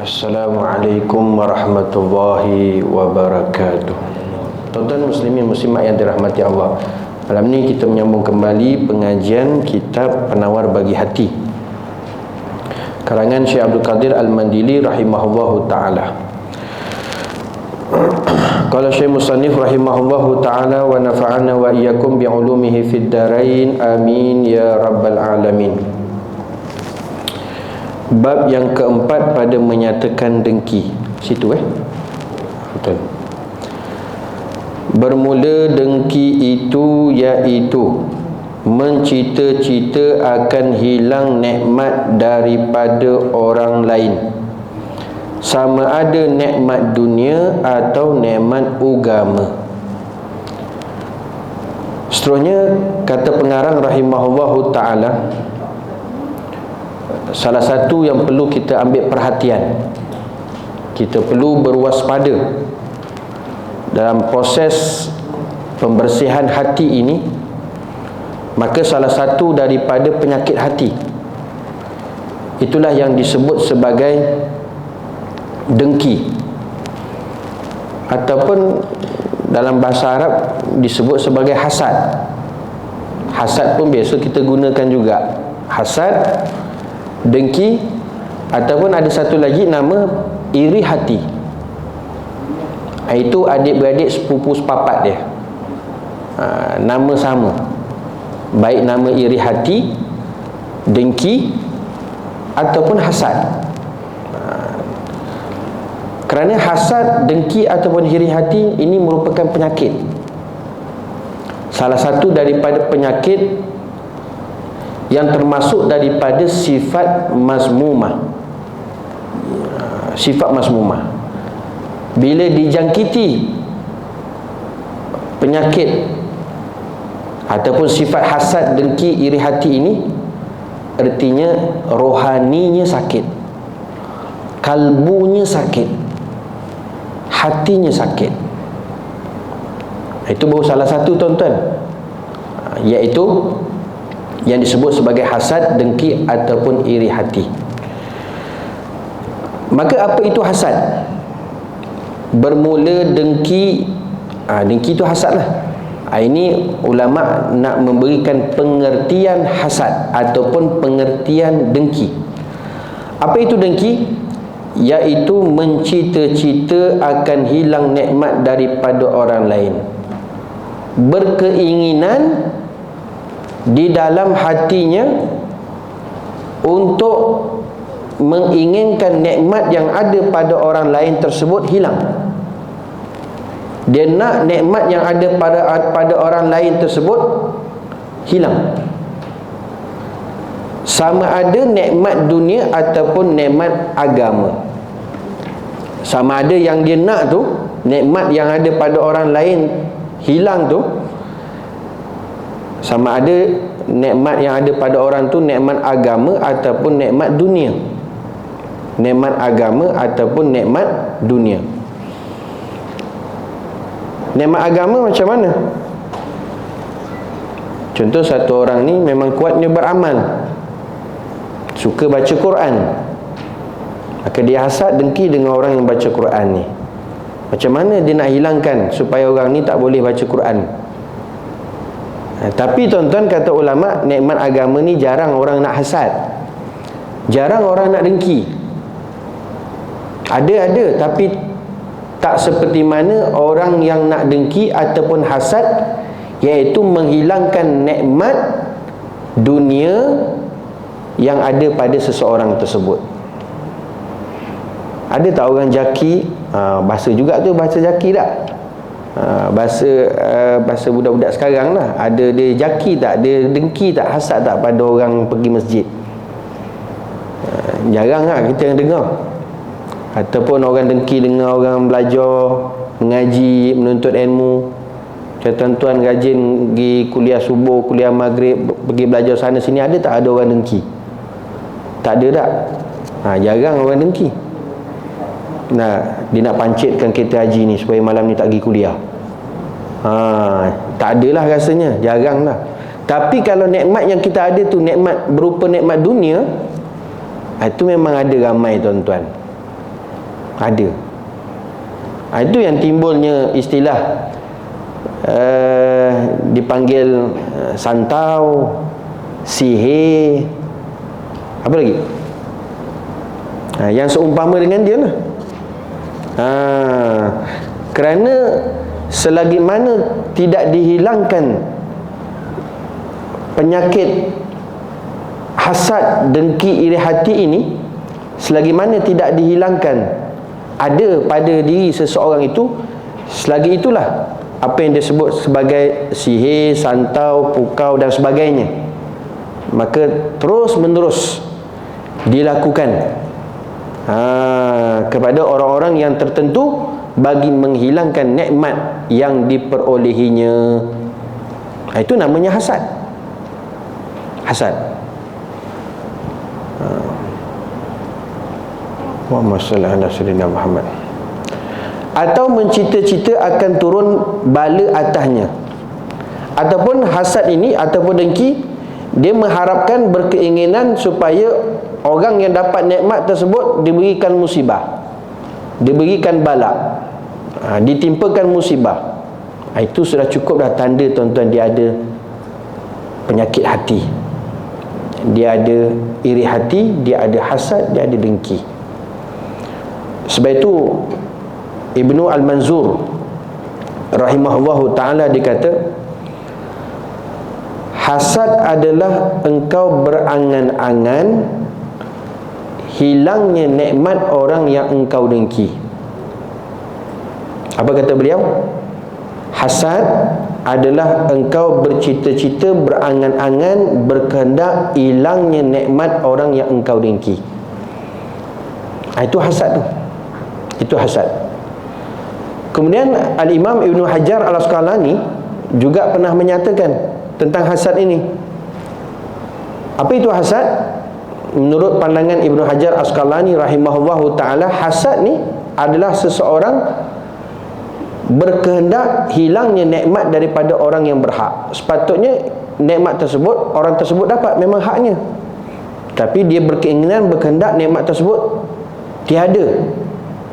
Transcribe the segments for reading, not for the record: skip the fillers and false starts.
Assalamualaikum warahmatullahi wabarakatuh. Tuan-tuan muslimin muslimat yang dirahmati Allah, malam ni kita menyambung kembali pengajian kitab Penawar Bagi Hati karangan Syekh Abdul Qadir Al-Mandili rahimahullahu ta'ala. Qala Syekh Musannif rahimahullahu ta'ala wa nafa'ana wa iyyakum bi'ulumihi fid darain amin ya rabbal alamin. Bab yang keempat pada menyatakan dengki. Situ betul. Bermula dengki itu iaitu mencita-cita akan hilang nikmat daripada orang lain, sama ada nikmat dunia atau nikmat agama. Seterusnya kata pengarang rahimahullahu ta'ala, salah satu yang perlu kita ambil perhatian, kita perlu berwaspada dalam proses pembersihan hati ini. Maka salah satu daripada penyakit hati itulah yang disebut sebagai dengki, ataupun dalam bahasa Arab disebut sebagai hasad. Hasad pun biasa kita gunakan juga, hasad, dengki, ataupun ada satu lagi nama iri hati. Itu adik-beradik sepupu sepapat dia, nama sama, baik nama iri hati, dengki ataupun hasad. Kerana hasad, dengki ataupun iri hati ini merupakan penyakit, salah satu daripada penyakit yang termasuk daripada sifat mazmumah. Sifat mazmumah, bila dijangkiti penyakit ataupun sifat hasad, dengki, iri hati ini, artinya rohaninya sakit, kalbunya sakit, hatinya sakit. Itu baru salah satu, tuan-tuan, iaitu yang disebut sebagai hasad, dengki ataupun iri hati. Maka apa itu hasad? Bermula dengki, dengki itu hasad lah. Ini ulama nak memberikan pengertian hasad ataupun pengertian dengki. Apa itu dengki? Iaitu mencita-cita akan hilang nikmat daripada orang lain, berkeinginan di dalam hatinya untuk menginginkan nikmat yang ada pada orang lain tersebut hilang. Dia nak nikmat yang ada pada orang lain tersebut hilang, sama ada nikmat dunia ataupun nikmat agama. Sama ada yang dia nak tu, nikmat yang ada pada orang lain hilang tu, sama ada nikmat yang ada pada orang tu nikmat agama ataupun nikmat dunia. Nikmat agama ataupun nikmat dunia. Nikmat agama macam mana? Contoh, satu orang ni memang kuatnya beramal, suka baca Quran, maka dia hasad, dengki dengan orang yang baca Quran ni. Macam mana dia nak hilangkan supaya orang ni tak boleh baca Quran? Tapi tuan-tuan, kata ulama, nikmat agama ni jarang orang nak hasad, jarang orang nak dengki. Ada, tapi tak seperti mana orang yang nak dengki ataupun hasad, iaitu menghilangkan nikmat dunia yang ada pada seseorang tersebut. Ada tak orang jaki, bahasa juga tu, bahasa jaki tak? Bahasa budak-budak sekarang lah. Ada dia jaki tak? Dia dengki tak? Hasad tak pada orang pergi masjid? Jarang lah kita yang dengar. Ataupun orang dengki dengan orang belajar, mengaji, menuntut ilmu. Macam tuan-tuan rajin pergi kuliah subuh, kuliah maghrib, pergi belajar sana sini, ada tak ada orang dengki? Tak ada tak? Jarang orang dengki. Dia nak pancitkan kereta haji ni supaya malam ni tak pergi kuliah. Tak adalah rasanya, jarang lah. Tapi kalau nikmat yang kita ada tu nikmat berupa nikmat dunia, itu memang ada ramai tuan-tuan. Ada. Itu yang timbulnya istilah dipanggil santau, sihir, apa lagi? Yang seumpama dengan dia lah. Kerana selagi mana tidak dihilangkan penyakit hasad, dengki, iri hati ini, selagi mana tidak dihilangkan ada pada diri seseorang itu, selagi itulah apa yang disebut sebagai sihir, santau, pukau dan sebagainya, maka terus menerus dilakukan kepada orang-orang yang tertentu bagi menghilangkan nikmat yang diperolehinya. Itu namanya hasad. Hasad. Allahumma shalli ala sayyidina Muhammad. Atau mencita-cita akan turun bala atasnya. Ataupun hasad ini ataupun dengki, dia mengharapkan, berkeinginan supaya orang yang dapat nikmat tersebut diberikan musibah, diberikan bala, ditimpakan musibah. Itu sudah cukup dah tanda tuan-tuan dia ada penyakit hati, dia ada iri hati, dia ada hasad, dia ada dengki. Sebab itu Ibnu Al-Manzur rahimahullahu ta'ala dikata, hasad adalah engkau berangan-angan hilangnya nikmat orang yang engkau dengki. Apa kata beliau? Hasad adalah engkau bercita-cita, berangan-angan, berkehendak hilangnya nikmat orang yang engkau dengki. Itu hasad tu. Itu hasad. Kemudian Al-Imam Ibn Hajar Al-Asqalani juga pernah menyatakan tentang hasad ini. Apa itu hasad? Menurut pandangan Ibn Hajar Al-Asqalani rahimahullahu ta'ala, hasad ni adalah seseorang berkehendak hilangnya nikmat daripada orang yang berhak. Sepatutnya nikmat tersebut orang tersebut dapat, memang haknya, tapi dia berkeinginan, berkehendak nikmat tersebut tiada,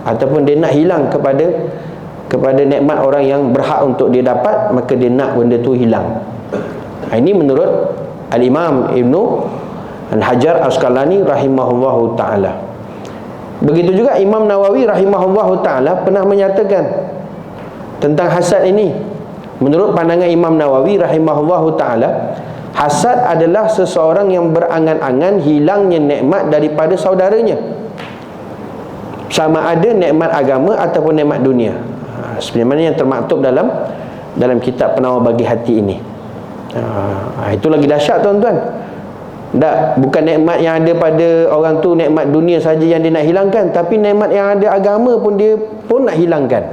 ataupun dia nak hilang kepada nikmat orang yang berhak untuk dia dapat, maka dia nak benda tu hilang. Ini menurut Al-Imam Ibn Al-Hajar Al-Asqalani rahimahullahu ta'ala. Begitu juga Imam Nawawi rahimahullahu ta'ala pernah menyatakan tentang hasad ini. Menurut pandangan Imam Nawawi rahimahullahu ta'ala, hasad adalah seseorang yang berangan-angan hilangnya nikmat daripada saudaranya, sama ada nikmat agama ataupun nikmat dunia. Sebenarnya yang termaktub dalam kitab Penawar Bagi Hati ini. Itu lagi dahsyat tuan-tuan. Tak, bukan nikmat yang ada pada orang tu nikmat dunia saja yang dia nak hilangkan, tapi nikmat yang ada agama pun dia pun nak hilangkan.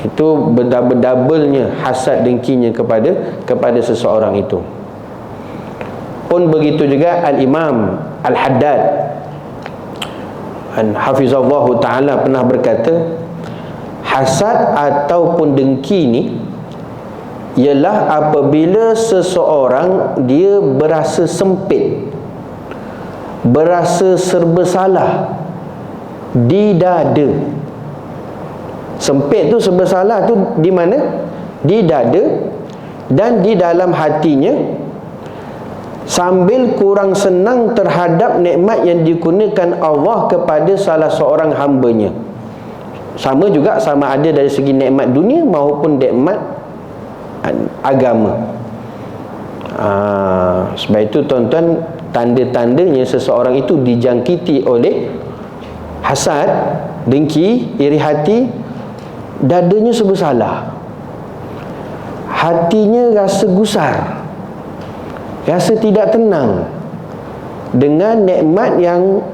Itu berdabelnya hasad dengkinya kepada seseorang itu. Pun begitu juga Al-Imam Al-Haddad hafizallahu ta'ala pernah berkata, hasad ataupun dengki ni ialah apabila seseorang dia berasa sempit, berasa serba salah di dada. Sempit tu, serba salah tu di mana? Di dada dan di dalam hatinya, sambil kurang senang terhadap nikmat yang dikurniakan Allah kepada salah seorang hambanya. Sama juga, sama ada dari segi nikmat dunia maupun nikmat agama. Sebab itu tuan-tuan, tanda-tandanya seseorang itu dijangkiti oleh hasad, dengki, iri hati, dadanya serba salah, hatinya rasa gusar, rasa tidak tenang dengan nikmat yang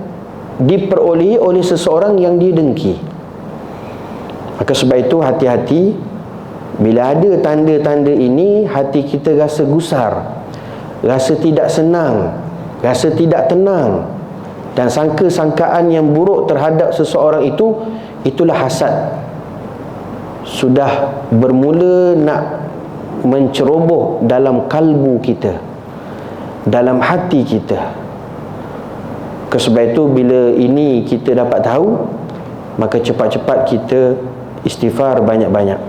diperolehi oleh seseorang yang dia dengki. Maka sebab itu hati-hati. Bila ada tanda-tanda ini, hati kita rasa gusar, rasa tidak senang, rasa tidak tenang, dan sangka-sangkaan yang buruk terhadap seseorang itu, itulah hasad. Sudah bermula nak menceroboh dalam kalbu kita, dalam hati kita. Sebab itu bila ini kita dapat tahu, maka cepat-cepat kita istighfar banyak-banyak.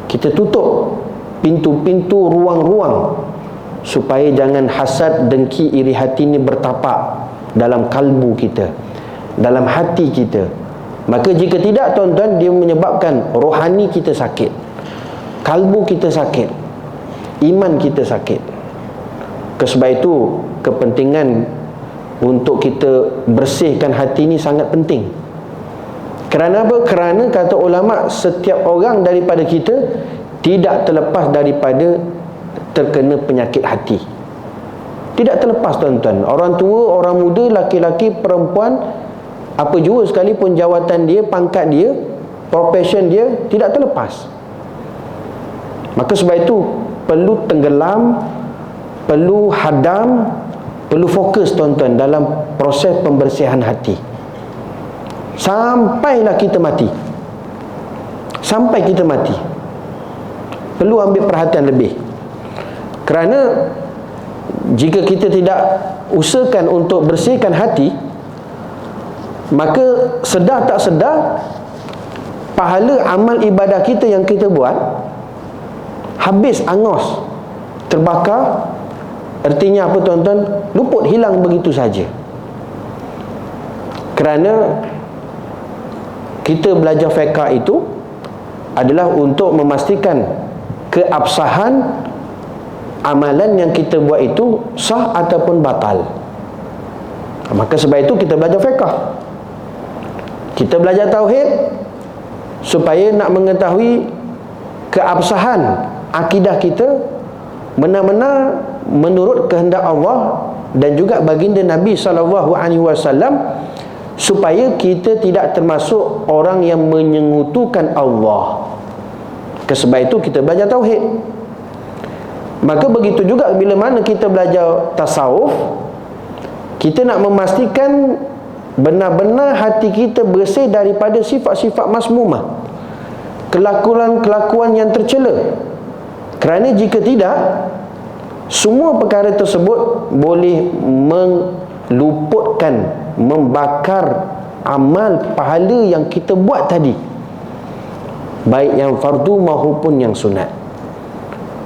Kita tutup pintu-pintu, ruang-ruang supaya jangan hasad, dengki, iri hati ini bertapak dalam kalbu kita, dalam hati kita. Maka jika tidak, tuan-tuan, dia menyebabkan rohani kita sakit, kalbu kita sakit, iman kita sakit. Sebab itu kepentingan untuk kita bersihkan hati ini sangat penting. Kerana apa? Kerana kata ulama, setiap orang daripada kita tidak terlepas daripada terkena penyakit hati. Tidak terlepas, tuan-tuan. Orang tua, orang muda, laki-laki, perempuan, apa jua sekalipun jawatan dia, pangkat dia, profession dia, tidak terlepas. Maka sebab itu perlu tenggelam, perlu hadam, perlu fokus, tuan-tuan, dalam proses pembersihan hati sampailah kita mati. Sampai kita mati perlu ambil perhatian lebih. Kerana jika kita tidak usahakan untuk bersihkan hati, maka sedar tak sedar pahala amal ibadah kita yang kita buat habis, angus, terbakar. Artinya apa, tuan-tuan? Luput, hilang begitu saja. Kerana kita belajar fiqh itu adalah untuk memastikan keabsahan amalan yang kita buat itu sah ataupun batal. Maka sebab itu kita belajar fiqh, kita belajar tauhid, supaya nak mengetahui keabsahan akidah kita benar-benar menurut kehendak Allah dan juga baginda Nabi SAW, supaya kita tidak termasuk orang yang menyengutukan Allah. Sebab itu kita belajar tauhid. Maka begitu juga bila mana kita belajar tasawuf, kita nak memastikan benar-benar hati kita bersih daripada sifat-sifat masmumah, kelakuan-kelakuan yang tercela. Kerana jika tidak, semua perkara tersebut boleh meluputkan, membakar amal pahala yang kita buat tadi, baik yang fardu maupun yang sunat.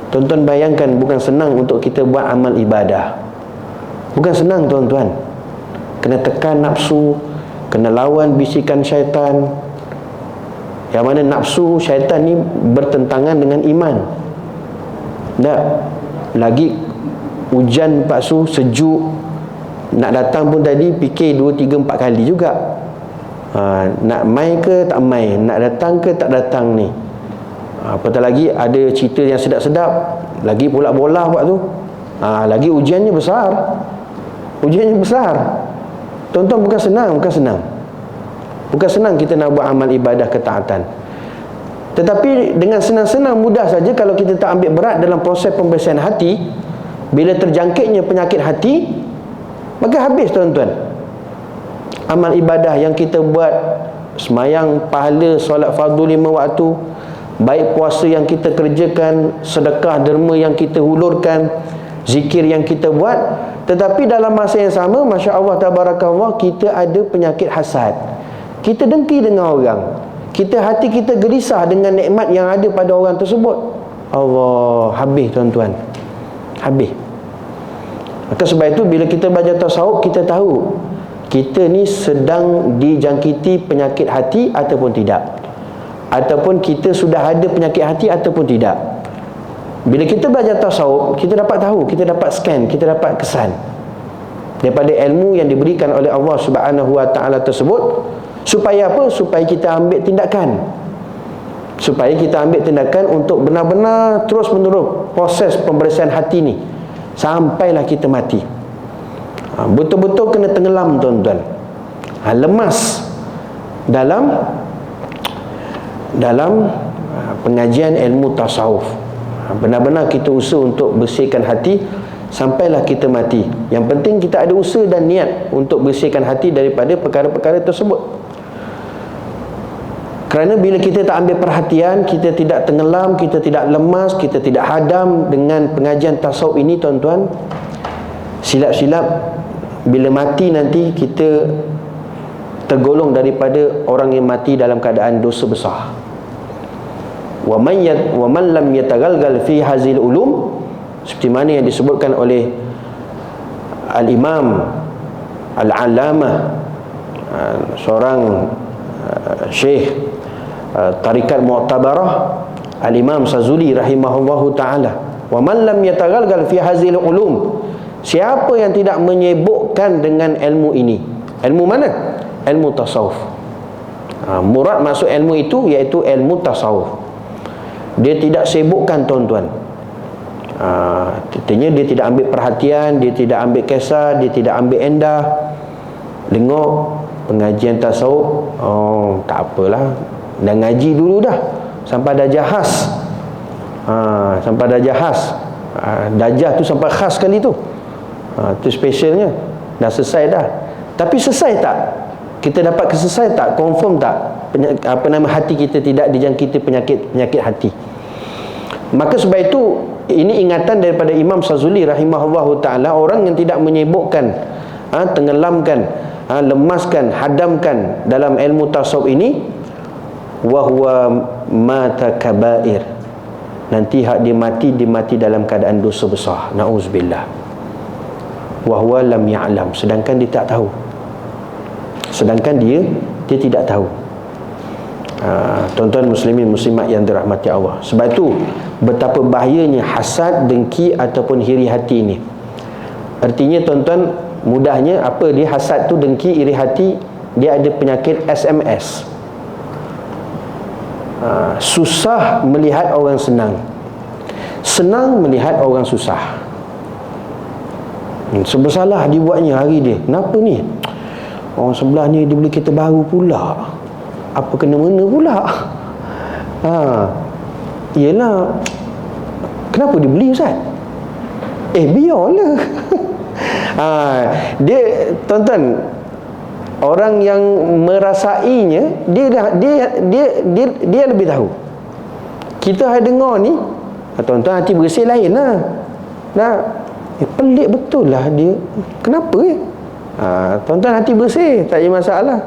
Tuan-tuan bayangkan, bukan senang untuk kita buat amal ibadah. Bukan senang, tuan-tuan. Kena tekan nafsu, kena lawan bisikan syaitan. Yang mana nafsu syaitan ni bertentangan dengan iman. Tak, lagi hujan paksu, sejuk, nak datang pun tadi fikir 2, 3, 4 kali juga. Nak mai ke tak mai, nak datang ke tak datang ni. Apatah lagi ada cerita yang sedap-sedap, lagi pula bola buat tu. Lagi ujiannya besar. Ujiannya besar. Tuan-tuan, bukan senang, bukan senang. Bukan senang kita nak buat amal ibadah ketaatan. Tetapi dengan senang-senang, mudah saja kalau kita tak ambil berat dalam proses pembersihan hati. Bila terjangkitnya penyakit hati, maka habis, tuan-tuan. Amal ibadah yang kita buat, semayang, pahala, solat fardu 5 waktu, baik puasa yang kita kerjakan, sedekah derma yang kita hulurkan, zikir yang kita buat, tetapi dalam masa yang sama, Masya Allah tabarakallah, kita ada penyakit hasad. Kita dengki dengan orang, hati kita gelisah dengan nikmat yang ada pada orang tersebut. Allah, habis, tuan-tuan, habis. Maka sebab itu bila kita belajar tasawuf, kita tahu kita ni sedang dijangkiti penyakit hati ataupun tidak, ataupun kita sudah ada penyakit hati ataupun tidak. Bila kita belajar tasawuf, kita dapat tahu, kita dapat scan, kita dapat kesan daripada ilmu yang diberikan oleh Allah Subhanahu Wa Taala tersebut. Supaya apa? Supaya kita ambil tindakan, supaya kita ambil tindakan untuk benar-benar terus menerus proses pembersihan hati ni sampailah kita mati. Betul-betul kena tenggelam, tuan-tuan. Lemas dalam pengajian ilmu tasawuf. Benar-benar kita usaha untuk bersihkan hati sampailah kita mati. Yang penting kita ada usaha dan niat untuk bersihkan hati daripada perkara-perkara tersebut. Kerana bila kita tak ambil perhatian, kita tidak tenggelam, kita tidak lemas, kita tidak hadam dengan pengajian tasawuf ini, tuan-tuan, silap-silap bila mati nanti kita tergolong daripada orang yang mati dalam keadaan dosa besar. Wa man lam yatagalgal fi hazil ulum, seperti mana yang disebutkan oleh Al-Imam Al-Allamah, seorang Syekh Tarikat Mu'tabarah, Al-Imam Sazuli rahimahullahu ta'ala, wa man lam yatagalgal fi hazil ulum, siapa yang tidak menyibukkan dengan ilmu ini. Ilmu mana? Ilmu tasawuf. Murad maksud ilmu itu iaitu ilmu tasawuf. Dia tidak sibukkan, tuan-tuan. Artinya dia tidak ambil perhatian, dia tidak ambil kisah, dia tidak ambil endah. Tengok pengajian tasawuf, oh tak apalah, dah ngaji dulu dah sampai dah jahaz. Sampai dah jahaz. Dajah tu sampai khas sekali tu. Tu specialnya. Dah selesai dah. Tapi selesai tak? Kita dapat keselesai tak? Confirm tak? Hati kita tidak dijangkiti penyakit hati. Maka sebab itu, ini ingatan daripada Imam Sazuli rahimahullahu ta'ala, orang yang tidak menyibukkan, tenggelamkan, lemaskan, hadamkan dalam ilmu tasawuf ini, wahwa mata kabair, nanti hak dia mati dalam keadaan dosa besar. Na'udzubillah. Wahwa lam ya'lam, sedangkan dia tak tahu. Sedangkan dia tidak tahu. Tuan-tuan muslimin muslimat yang dirahmati Allah. Sebab itu betapa bahayanya hasad, dengki ataupun iri hati ini. Artinya tuan-tuan, mudahnya apa dia hasad tu, dengki, iri hati, dia ada penyakit SMS. Susah melihat orang senang, senang melihat orang susah. Sebersalah dibuatnya hari dia. Kenapa ni? Orang sebelah ni dia beli kereta baru pula. Apa kena mengena pula? Yelah, kenapa dia beli, Ustaz? Biarlah. Dia, tuan-tuan, orang yang merasainya, dia lebih tahu. Kita ada dengar ni, tuan-tuan, hati bersih lain lah. Pelik betul lah dia. Kenapa tuan-tuan, hati bersih, tak ada masalah.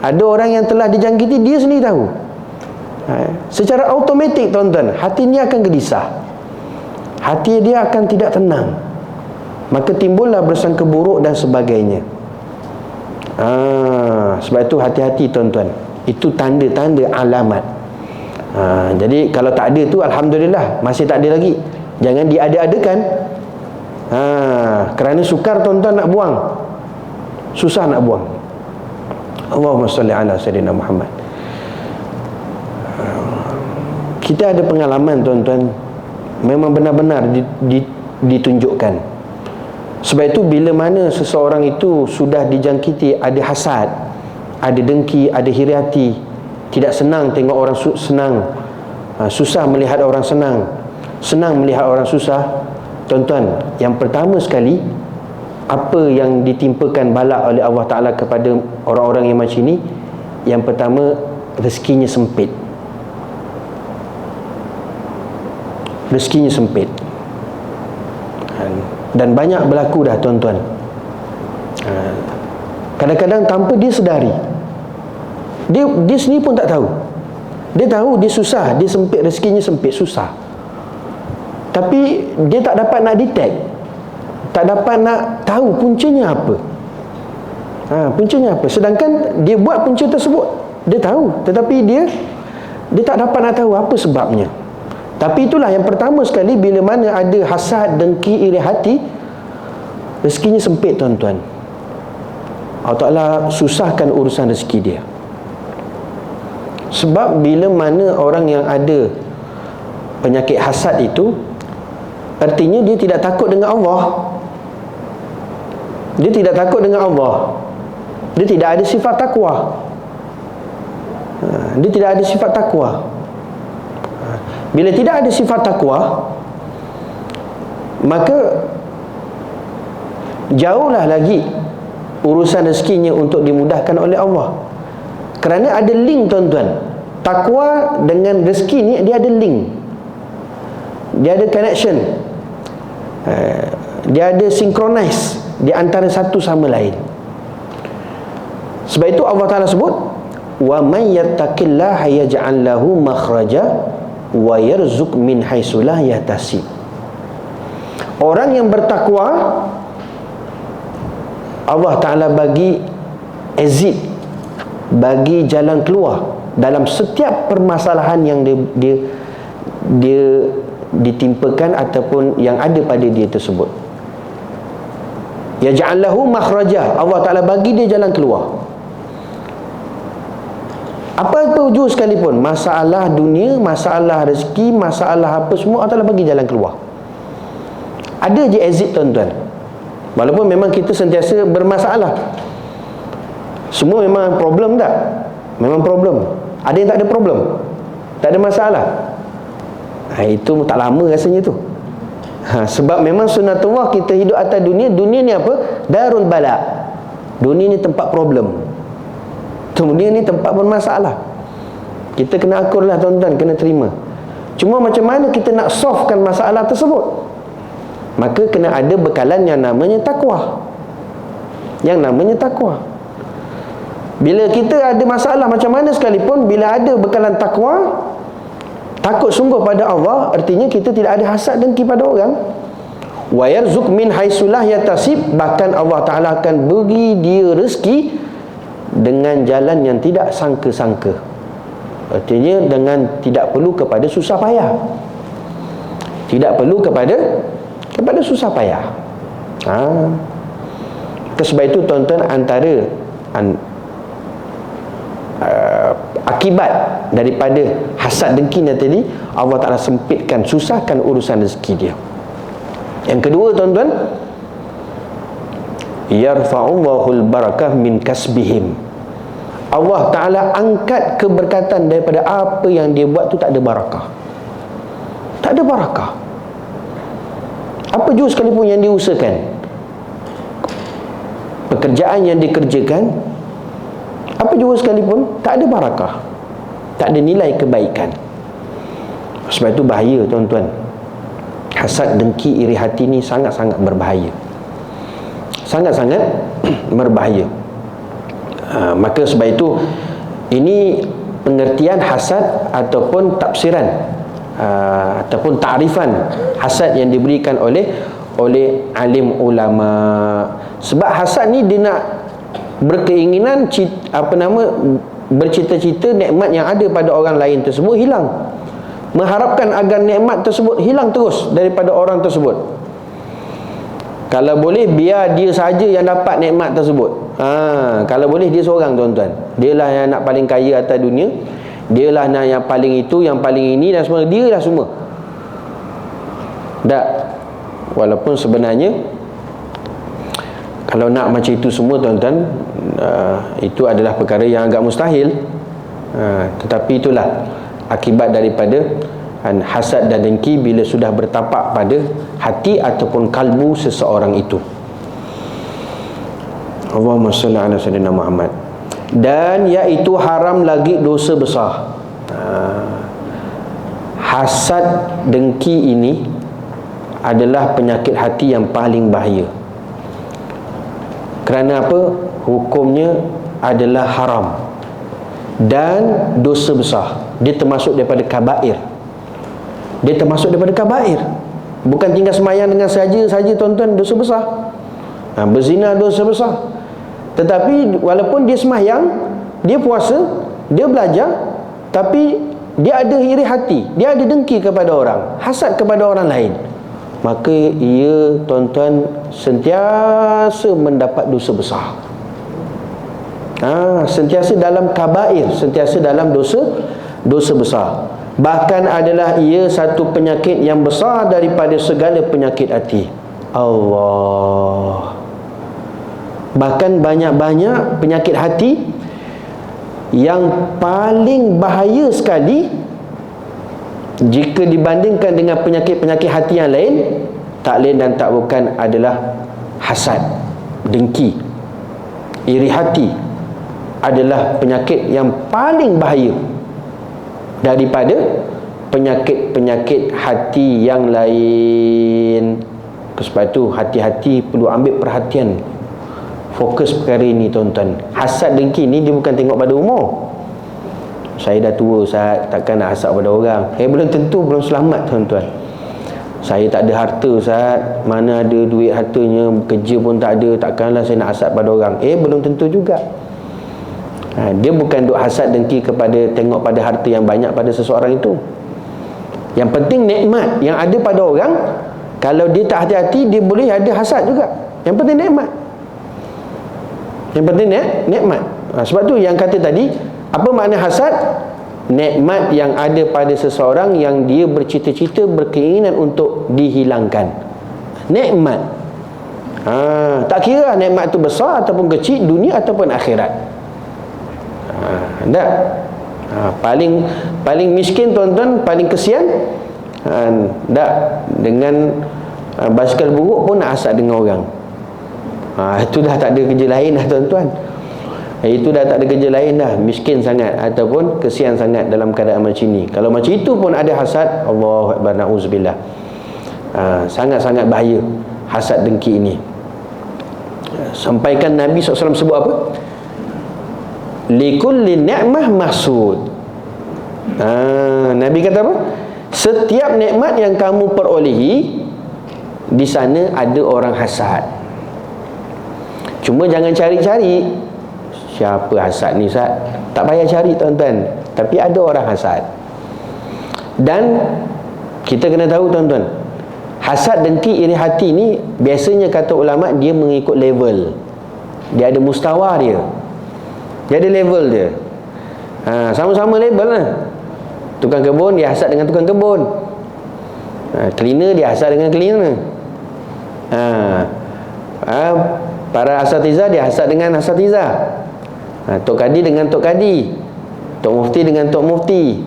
Ada orang yang telah dijangkiti, dia sendiri tahu. Secara automatik, tuan-tuan, hati dia akan gelisah, hati dia akan tidak tenang. Maka timbullah bersangka buruk dan sebagainya. Sebab itu hati-hati, tuan-tuan. Itu tanda-tanda alamat. Jadi kalau tak ada tu, alhamdulillah, masih tak ada lagi. Jangan diada-adakan. Kerana sukar, tuan-tuan, nak buang, susah nak buang. Allahumma salli ala sayyidina Muhammad. Kita ada pengalaman, tuan-tuan, memang benar-benar ditunjukkan. Sebab itu bila mana seseorang itu sudah dijangkiti ada hasad, ada dengki, ada iri hati, tidak senang tengok orang senang, susah melihat orang senang, senang melihat orang susah, tuan-tuan, yang pertama sekali, apa yang ditimpakan bala oleh Allah Ta'ala kepada orang-orang yang macam ini? Yang pertama, rezekinya sempit. Rezekinya sempit. Dan banyak berlaku dah, tuan-tuan. Kadang-kadang tanpa dia sedari, dia sendiri pun tak tahu. Dia tahu dia susah, dia sempit, rezekinya sempit, susah, tapi dia tak dapat nak detect, tak dapat nak tahu puncanya apa. Puncanya apa? Sedangkan dia buat punca tersebut, dia tahu, tetapi dia tak dapat nak tahu apa sebabnya. Tapi itulah yang pertama sekali, bila mana ada hasad, dengki, iri hati, rezekinya sempit, tuan-tuan. Allah Ta'ala susahkan urusan rezeki dia. Sebab bila mana orang yang ada penyakit hasad itu, artinya dia tidak takut dengan Allah. Dia tidak takut dengan Allah. Dia tidak ada sifat takwa. Dia tidak ada sifat takwa. Bila tidak ada sifat takwa, maka jauhlah lagi urusan rezekinya untuk dimudahkan oleh Allah. Kerana ada link, tuan-tuan. Takwa dengan rezeki ni, dia ada link, dia ada connection, dia ada synchronize, di antara satu sama lain. Sebab itu Allah Ta'ala sebut, wa may yattaqillaha yaj'al lahu makhraja wa yarzuq min haitsu la yahtasib. Orang yang bertakwa, Allah Ta'ala bagi exit, bagi jalan keluar dalam setiap permasalahan yang dia ditimpakan ataupun yang ada pada dia tersebut. Yaj'al lahu makhraja, Allah Ta'ala bagi dia jalan keluar. Apa tujuh sekalipun, masalah dunia, masalah rezeki, masalah apa semua, Allah Ta'ala bagi jalan keluar. Ada je exit, tuan-tuan. Walaupun memang kita sentiasa bermasalah. Semua memang problem tak? Memang problem. Ada yang tak ada problem, tak ada masalah. Itu tak lama rasanya tu. Sebab memang sunnatullah kita hidup atas dunia. Dunia ni apa? Darul bala. Dunia ni tempat problem. Dunia ni tempat bermasalah. Kita kena akur lah, tuan-tuan, kena terima. Cuma macam mana kita nak solvekan masalah tersebut? Maka kena ada bekalan yang namanya takwa. Yang namanya takwa. Bila kita ada masalah macam mana sekalipun, bila ada bekalan takwa, takut sungguh pada Allah, artinya kita tidak ada hasad dengki pada orang. Wa yarzuq min haitsu la yahtasib, bahkan Allah Ta'ala akan beri dia rezeki dengan jalan yang tidak sangka-sangka. Artinya dengan tidak perlu kepada susah payah. Tidak perlu kepada susah payah. Sebab itu, tuan-tuan, antara akibat daripada hasad dengki tadi, Allah Ta'ala sempitkan, susahkan urusan rezeki dia. Yang kedua, tuan-tuan, yarfa'ullahul barakah min kasbihim. Allah Ta'ala angkat keberkatan daripada apa yang dia buat tu tak ada barakah. Tak ada barakah. Apa jua sekalipun yang diusahakan, pekerjaan yang dikerjakan, apa jua sekalipun, tak ada barakah, tak ada nilai kebaikan. Sebab itu bahaya, tuan-tuan. Hasad, dengki, iri hati ni sangat-sangat berbahaya. Sangat-sangat berbahaya. Maka sebab itu, ini pengertian hasad ataupun tafsiran ataupun ta'rifan hasad yang diberikan oleh alim ulama. Sebab hasad ni dia nak berkeinginan bercita-cita nikmat yang ada pada orang lain tersebut hilang, mengharapkan agar nikmat tersebut hilang terus daripada orang tersebut. Kalau boleh biar dia saja yang dapat nikmat tersebut. Kalau boleh dia seorang, tuan-tuan. Dialah yang nak paling kaya atas dunia, dialah yang paling itu, yang paling ini dan semua, dialah semua. Tak. Walaupun sebenarnya kalau nak macam itu semua, tuan-tuan, itu adalah perkara yang agak mustahil. Tetapi itulah akibat daripada hasad dan dengki bila sudah bertapak pada hati ataupun kalbu seseorang itu. Allahumma salli ala sayyidina Muhammad. Dan iaitu haram lagi dosa besar. Hasad dengki ini adalah penyakit hati yang paling bahaya. Kerana apa? Hukumnya adalah haram dan dosa besar. Dia termasuk daripada kabair. Dia termasuk daripada kabair. Bukan tinggal semayang dengan saja, tuan-tuan, dosa besar. Berzina dosa besar. Tetapi walaupun dia semayang, dia puasa, dia belajar, tapi dia ada iri hati, dia ada dengki kepada orang, hasad kepada orang lain, maka ia, tuan-tuan, sentiasa mendapat dosa besar. Sentiasa dalam kabair, sentiasa dalam dosa besar. Bahkan adalah ia satu penyakit yang besar daripada segala penyakit hati. Allah. Bahkan banyak-banyak penyakit hati yang paling bahaya sekali jika dibandingkan dengan penyakit-penyakit hati yang lain, tak lain dan tak bukan adalah hasad, dengki, iri hati adalah penyakit yang paling bahaya daripada penyakit-penyakit hati yang lain. Sebab tu hati-hati, perlu ambil perhatian, fokus perkara ini tuan-tuan. Hasad dengki ni dia bukan tengok pada umur. Saya dah tua Ustaz, takkan nak hasad pada orang. Belum tentu, belum selamat tuan-tuan. Saya tak ada harta Ustaz, mana ada duit hartanya, kerja pun tak ada, takkanlah saya nak hasad pada orang. Belum tentu juga. Dia bukan duk hasad dengki kepada tengok pada harta yang banyak pada seseorang itu. Yang penting nikmat yang ada pada orang, kalau dia tak hati-hati, dia boleh ada hasad juga. Yang penting nikmat. Yang penting nikmat. Sebab tu yang kata tadi, apa makna hasad? Nikmat yang ada pada seseorang yang dia bercita-cita, berkeinginan untuk dihilangkan. Nikmat. Tak kira nikmat tu besar ataupun kecil, dunia ataupun akhirat. Tak. Paling miskin tuan-tuan, paling kesian, tak, dengan basikal buruk pun nak hasad dengan orang. Itu dah tak ada kerja lain dah tuan-tuan. Itu dah tak ada kerja lain dah. Miskin sangat ataupun kesian sangat dalam keadaan macam ni. Kalau macam itu pun ada hasad, Allahu Akbar, na'udzubillah. Sangat-sangat bahaya hasad dengki ini. Sampaikan Nabi SAW sebut apa? Likulli ni'mah mahsud. Nabi kata apa? Setiap nikmat yang kamu perolehi, di sana ada orang hasad. Cuma jangan cari-cari siapa hasad ni Ustaz. Tak payah cari tuan-tuan, tapi ada orang hasad. Dan kita kena tahu tuan-tuan, hasad, dengki, iri hati ni biasanya kata ulama' dia mengikut level. Dia ada mustawa dia. Dia ada level dia. Sama-sama level lah. Tukang kebun dia hasad dengan tukang kebun. Cleaner dia hasad dengan cleaner. Para asatiza dia hasad dengan asatiza. Tok Kadi dengan Tok Kadi, Tok Mufti dengan Tok Mufti,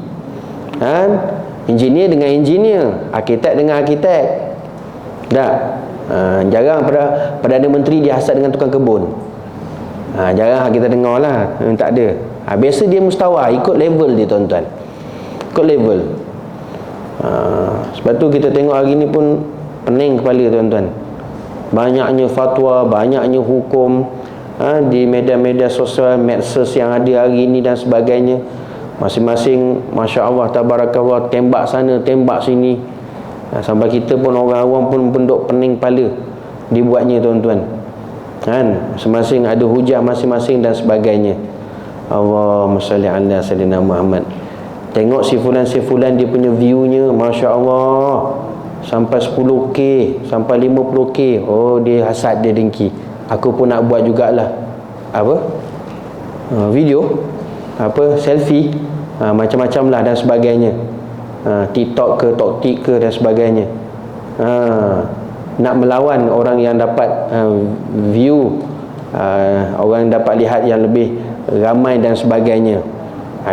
engineer dengan engineer, arkitek dengan arkitek. Jarang Perdana Menteri dia hasad dengan tukang kebun. Jarang kita dengar lah. Tak ada. Biasa dia mustawa, ikut level dia tuan-tuan. Ikut level. Sebab tu kita tengok hari ni pun pening kepala tuan-tuan. Banyaknya fatwa, banyaknya hukum di media-media sosial, medsos yang ada hari ini dan sebagainya. Masing-masing, Masya Allah, Tabarakallah, tembak sana, tembak sini. Sampai kita pun, orang awam pun penduk pening kepala dibuatnya tuan-tuan. Masing-masing ada hujah masing-masing dan sebagainya. Allahumma salli ala sayyidina Muhammad. Tengok si fulan dia punya viewnya, Masya Allah, sampai 10k, sampai 50k. Oh, dia hasad, dia dengki. Aku pun nak buat jugalah video, selfie, macam-macam lah dan sebagainya. TikTok ke, Toktik ke dan sebagainya. Nak melawan orang yang dapat view, orang yang dapat lihat yang lebih ramai dan sebagainya.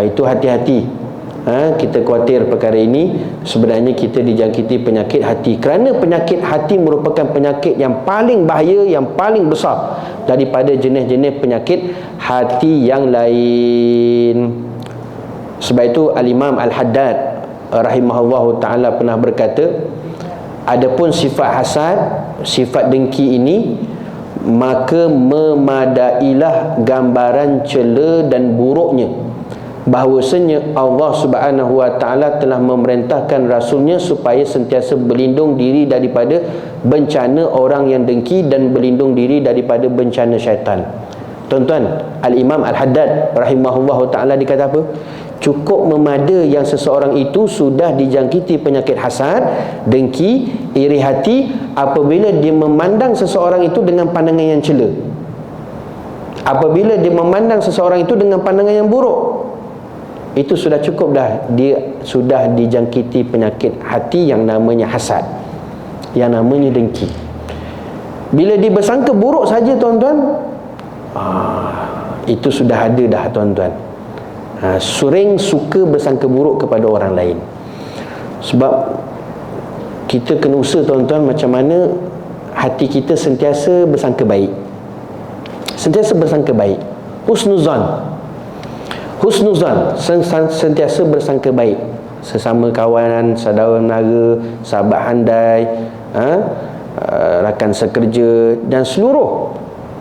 Itu hati-hati. Kita khawatir perkara ini. Sebenarnya kita dijangkiti penyakit hati, kerana penyakit hati merupakan penyakit yang paling bahaya, yang paling besar daripada jenis-jenis penyakit hati yang lain. Sebab itu Al-Imam Al-Haddad rahimahullahu ta'ala pernah berkata, adapun sifat hasad, sifat dengki ini, maka memadailah gambaran cela dan buruknya, bahawasanya Allah Subhanahu wa ta'ala telah memerintahkan Rasulnya supaya sentiasa berlindung diri daripada bencana orang yang dengki dan berlindung diri daripada bencana syaitan. Tuan-tuan, Al-Imam Al-Haddad rahimahullahu ta'ala dikata apa? Cukup memada yang seseorang itu sudah dijangkiti penyakit hasad, dengki, iri hati apabila dia memandang seseorang itu dengan pandangan yang cela, apabila dia memandang seseorang itu dengan pandangan yang buruk. Itu sudah cukup dah, dia sudah dijangkiti penyakit hati yang namanya hasad, yang namanya dengki. Bila dia bersangka buruk saja tuan-tuan, itu sudah ada dah tuan-tuan. Sering suka bersangka buruk kepada orang lain. Sebab kita kena usaha tuan-tuan, macam mana hati kita sentiasa bersangka baik, sentiasa bersangka baik. Husnuzan, sentiasa bersangka baik sesama kawanan, saudara mara, sahabat handai, rakan sekerja dan seluruh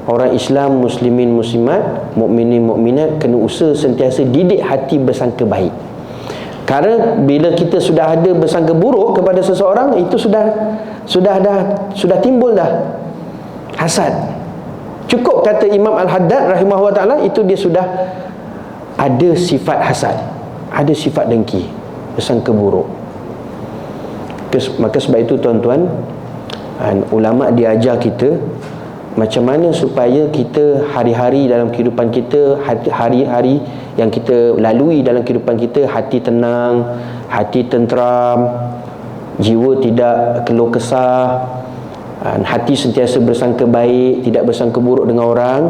orang Islam, muslimin, muslimat, mukminin, mukminat kena usaha sentiasa didik hati bersangka baik. Kerana bila kita sudah ada bersangka buruk kepada seseorang, itu sudah timbul dah hasad. Cukup kata Imam Al-Haddad rahimahullah ta'ala, itu dia sudah ada sifat hasad, ada sifat dengki, bersangka buruk. Maka sebab itu tuan-tuan, ulama diajar kita macam mana supaya kita hari-hari dalam kehidupan kita, hari-hari yang kita lalui dalam kehidupan kita, hati tenang, hati tenteram, jiwa tidak keluh kesah, hati sentiasa bersangka baik, tidak bersangka buruk dengan orang.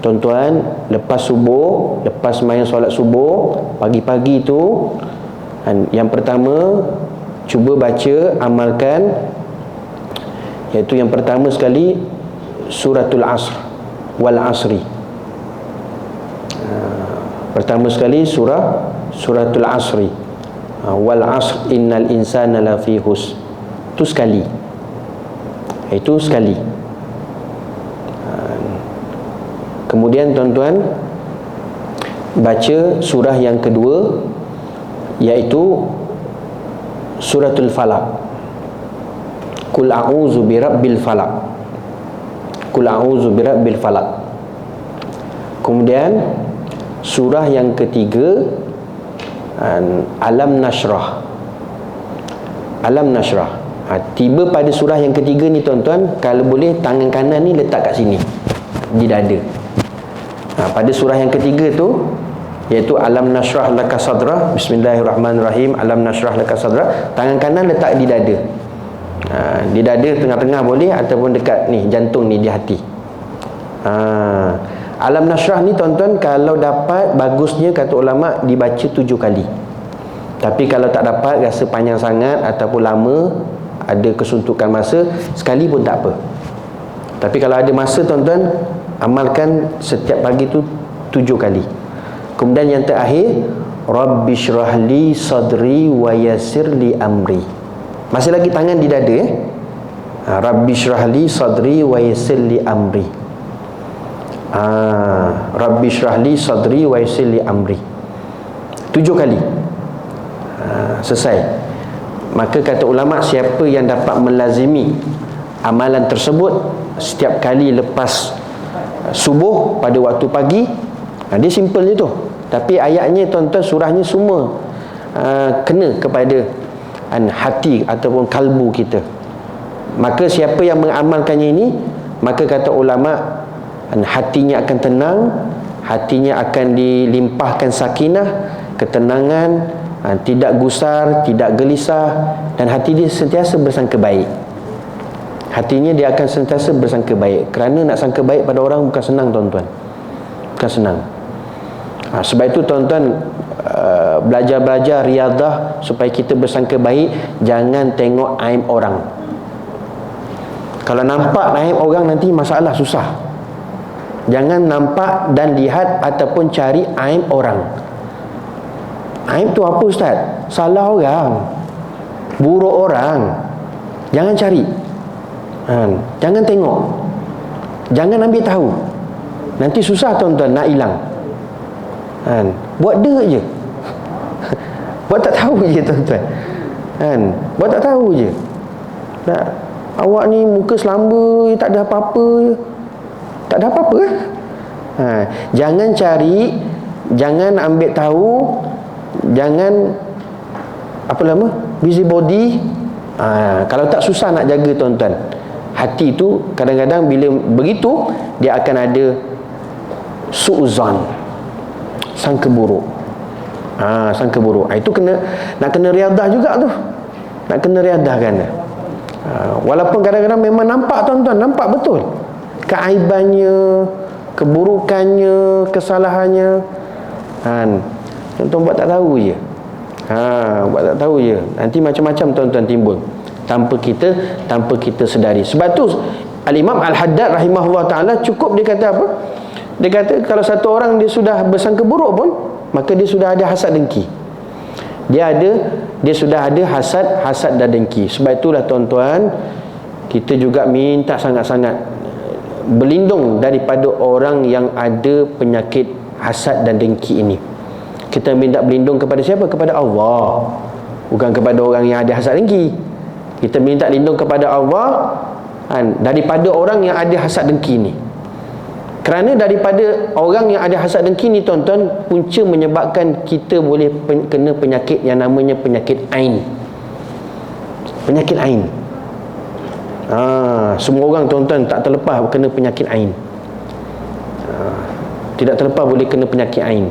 Tuan-tuan, lepas subuh, lepas sembahyang solat subuh, pagi-pagi tu, yang pertama cuba baca, amalkan, iaitu yang pertama sekali suratul asr, wal asri. Pertama sekali suratul asri, wal asr innal insana lafi khusr. Itu sekali. Kemudian tuan-tuan baca surah yang kedua, iaitu suratul falaq. Qul a'udzu birabbil falaq. Qul a'udzu birabbil falaq. Kemudian surah yang ketiga, Alam Nashrah. Alam Nashrah. Tiba pada surah yang ketiga ni tuan-tuan, kalau boleh tangan kanan ni letak kat sini, di dada. Pada surah yang ketiga tu, iaitu Alam Nashrah laka sadra, bismillahirrahmanirrahim, Alam Nashrah laka sadra, tangan kanan letak di dada. Di dada tengah-tengah boleh, ataupun dekat ni jantung ni, di hati. Alam Nashrah ni tuan-tuan, kalau dapat, bagusnya kata ulama dibaca 7 kali. Tapi kalau tak dapat, rasa panjang sangat ataupun lama, ada kesuntukan masa, sekali pun tak apa. Tapi kalau ada masa tuan-tuan, amalkan setiap pagi tu 7 kali. Kemudian yang terakhir, Rabbi syrahli sadri wa yassirli amri. Masih lagi tangan di dada, Rabbi syrahli sadri wa yassirli amri. Rabbi syrahli sadri wa yassirli amri. 7 kali. Selesai. Maka kata ulama, siapa yang dapat melazimi amalan tersebut setiap kali lepas subuh pada waktu pagi, dia simple je tu. Tapi ayatnya tuan-tuan, surahnya semua kena kepada hati ataupun kalbu kita. Maka siapa yang mengamalkannya ini, maka kata ulama, hatinya akan tenang, hatinya akan dilimpahkan sakinah, ketenangan, tidak gusar, tidak gelisah, dan hati dia sentiasa bersangka baik. Hatinya dia akan sentiasa bersangka baik. Kerana nak sangka baik pada orang bukan senang tuan-tuan, bukan senang. Sebab itu tuan-tuan, belajar-belajar riadah supaya kita bersangka baik. Jangan tengok aib orang. Kalau nampak aib orang, nanti masalah susah. Jangan nampak dan lihat ataupun cari aib orang. Aib tu apa ustaz? Salah orang, buruk orang. Jangan cari, jangan tengok, jangan ambil tahu. Nanti susah tuan-tuan nak hilang. Buat dek je. Buat tak tahu je tuan-tuan. Buat tak tahu je. Nak, awak ni muka selamba, tak ada apa-apa je. Tak ada apa-apa. Jangan cari, jangan ambil tahu, jangan apa nama, busybody. Kalau tak, susah nak jaga tuan-tuan. Hati tu kadang-kadang bila begitu, dia akan ada su'uzan, sangka buruk. Sangka buruk. Itu nak kena riadah juga tu. Nak kena riadah kan. Walaupun kadang-kadang memang nampak tuan-tuan, nampak betul keaibannya, keburukannya, kesalahannya. Tuan-tuan buat tak tahu je. Buat tak tahu je. Nanti macam-macam tuan-tuan timbul tanpa kita sedari. Sebab tu Al-Imam Al-Haddad rahimahullah ta'ala, cukup dia kata apa? Dia kata kalau satu orang dia sudah bersangka buruk pun, maka dia sudah ada hasad dengki. Dia sudah ada hasad dan dengki. Sebab itulah tuan-tuan, kita juga minta sangat-sangat berlindung daripada orang yang ada penyakit hasad dan dengki ini. Kita minta berlindung kepada siapa? Kepada Allah, bukan kepada orang yang ada hasad dengki. Kita minta lindung kepada Allah daripada orang yang ada hasad dengki ni. Kerana daripada orang yang ada hasad dengki ni, tuan-tuan, punca menyebabkan kita boleh kena penyakit yang namanya penyakit ain. Penyakit ain. Semua orang, tuan-tuan, tak terlepas kena penyakit ain. Tidak terlepas boleh kena penyakit ain.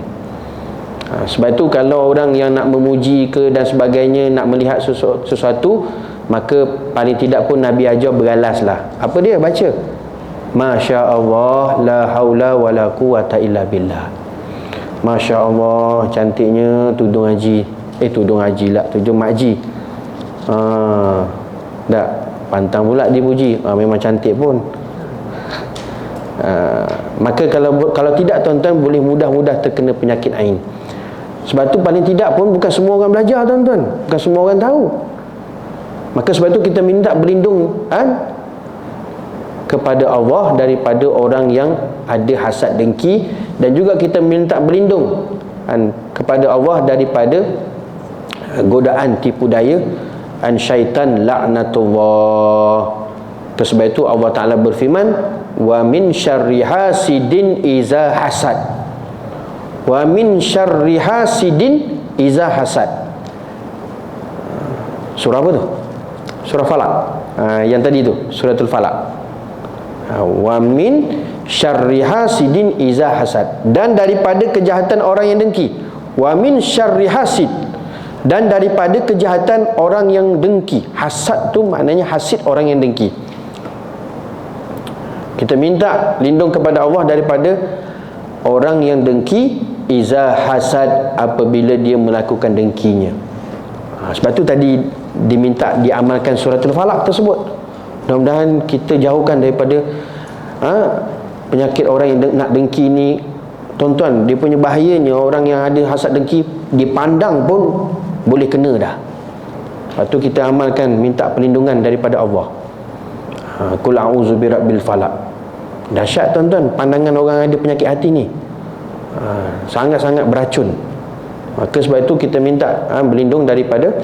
Sebab itu kalau orang yang nak memuji ke dan sebagainya, nak melihat sesuatu, maka paling tidak pun Nabi ajar beralaslah. Apa dia? Baca Masya Allah la haula wa la quwata illa billah. Masya Allah, cantiknya tudung haji. Tudung haji lah, tudung makji. Tak, pantang pula dipuji. Memang cantik pun. Maka kalau tidak, tuan-tuan, boleh mudah-mudah terkena penyakit ain. Sebab tu paling tidak pun bukan semua orang belajar, tuan-tuan. Bukan semua orang tahu. Maka sebab tu kita minta berlindung kepada Allah daripada orang yang ada hasad dengki, dan juga kita minta berlindung kepada Allah daripada godaan tipu daya syaitan laknatullah. Sebab itu Allah Ta'ala berfirman, wa min syarri hasidin iza hasad. Wa min syarri hasidin iza hasad. Surah apa tu? Surah Falaq. Yang tadi tu, suratul Falaq. Wa min syarri hasidin iza hasad. Dan daripada kejahatan orang yang dengki. Wa min syarri hasid. Dan daripada kejahatan orang yang dengki. Hasad tu maknanya hasid, orang yang dengki. Kita minta lindung kepada Allah daripada orang yang dengki iza hasad, apabila dia melakukan dengkinya. Sebab tu tadi diminta diamalkan suratul Falaq tersebut. Mudah-mudahan kita jauhkan daripada penyakit orang yang nak dengki ni. Tuan-tuan, dia punya bahayanya, orang yang ada hasad dengki dipandang pun boleh kena dah. Lepas tu kita amalkan, minta perlindungan daripada Allah. Qul a'udzu birabbil falaq. Dahsyat, tuan-tuan, pandangan orang ada penyakit hati ni. Sangat-sangat beracun. Maka sebab itu kita minta berlindung daripada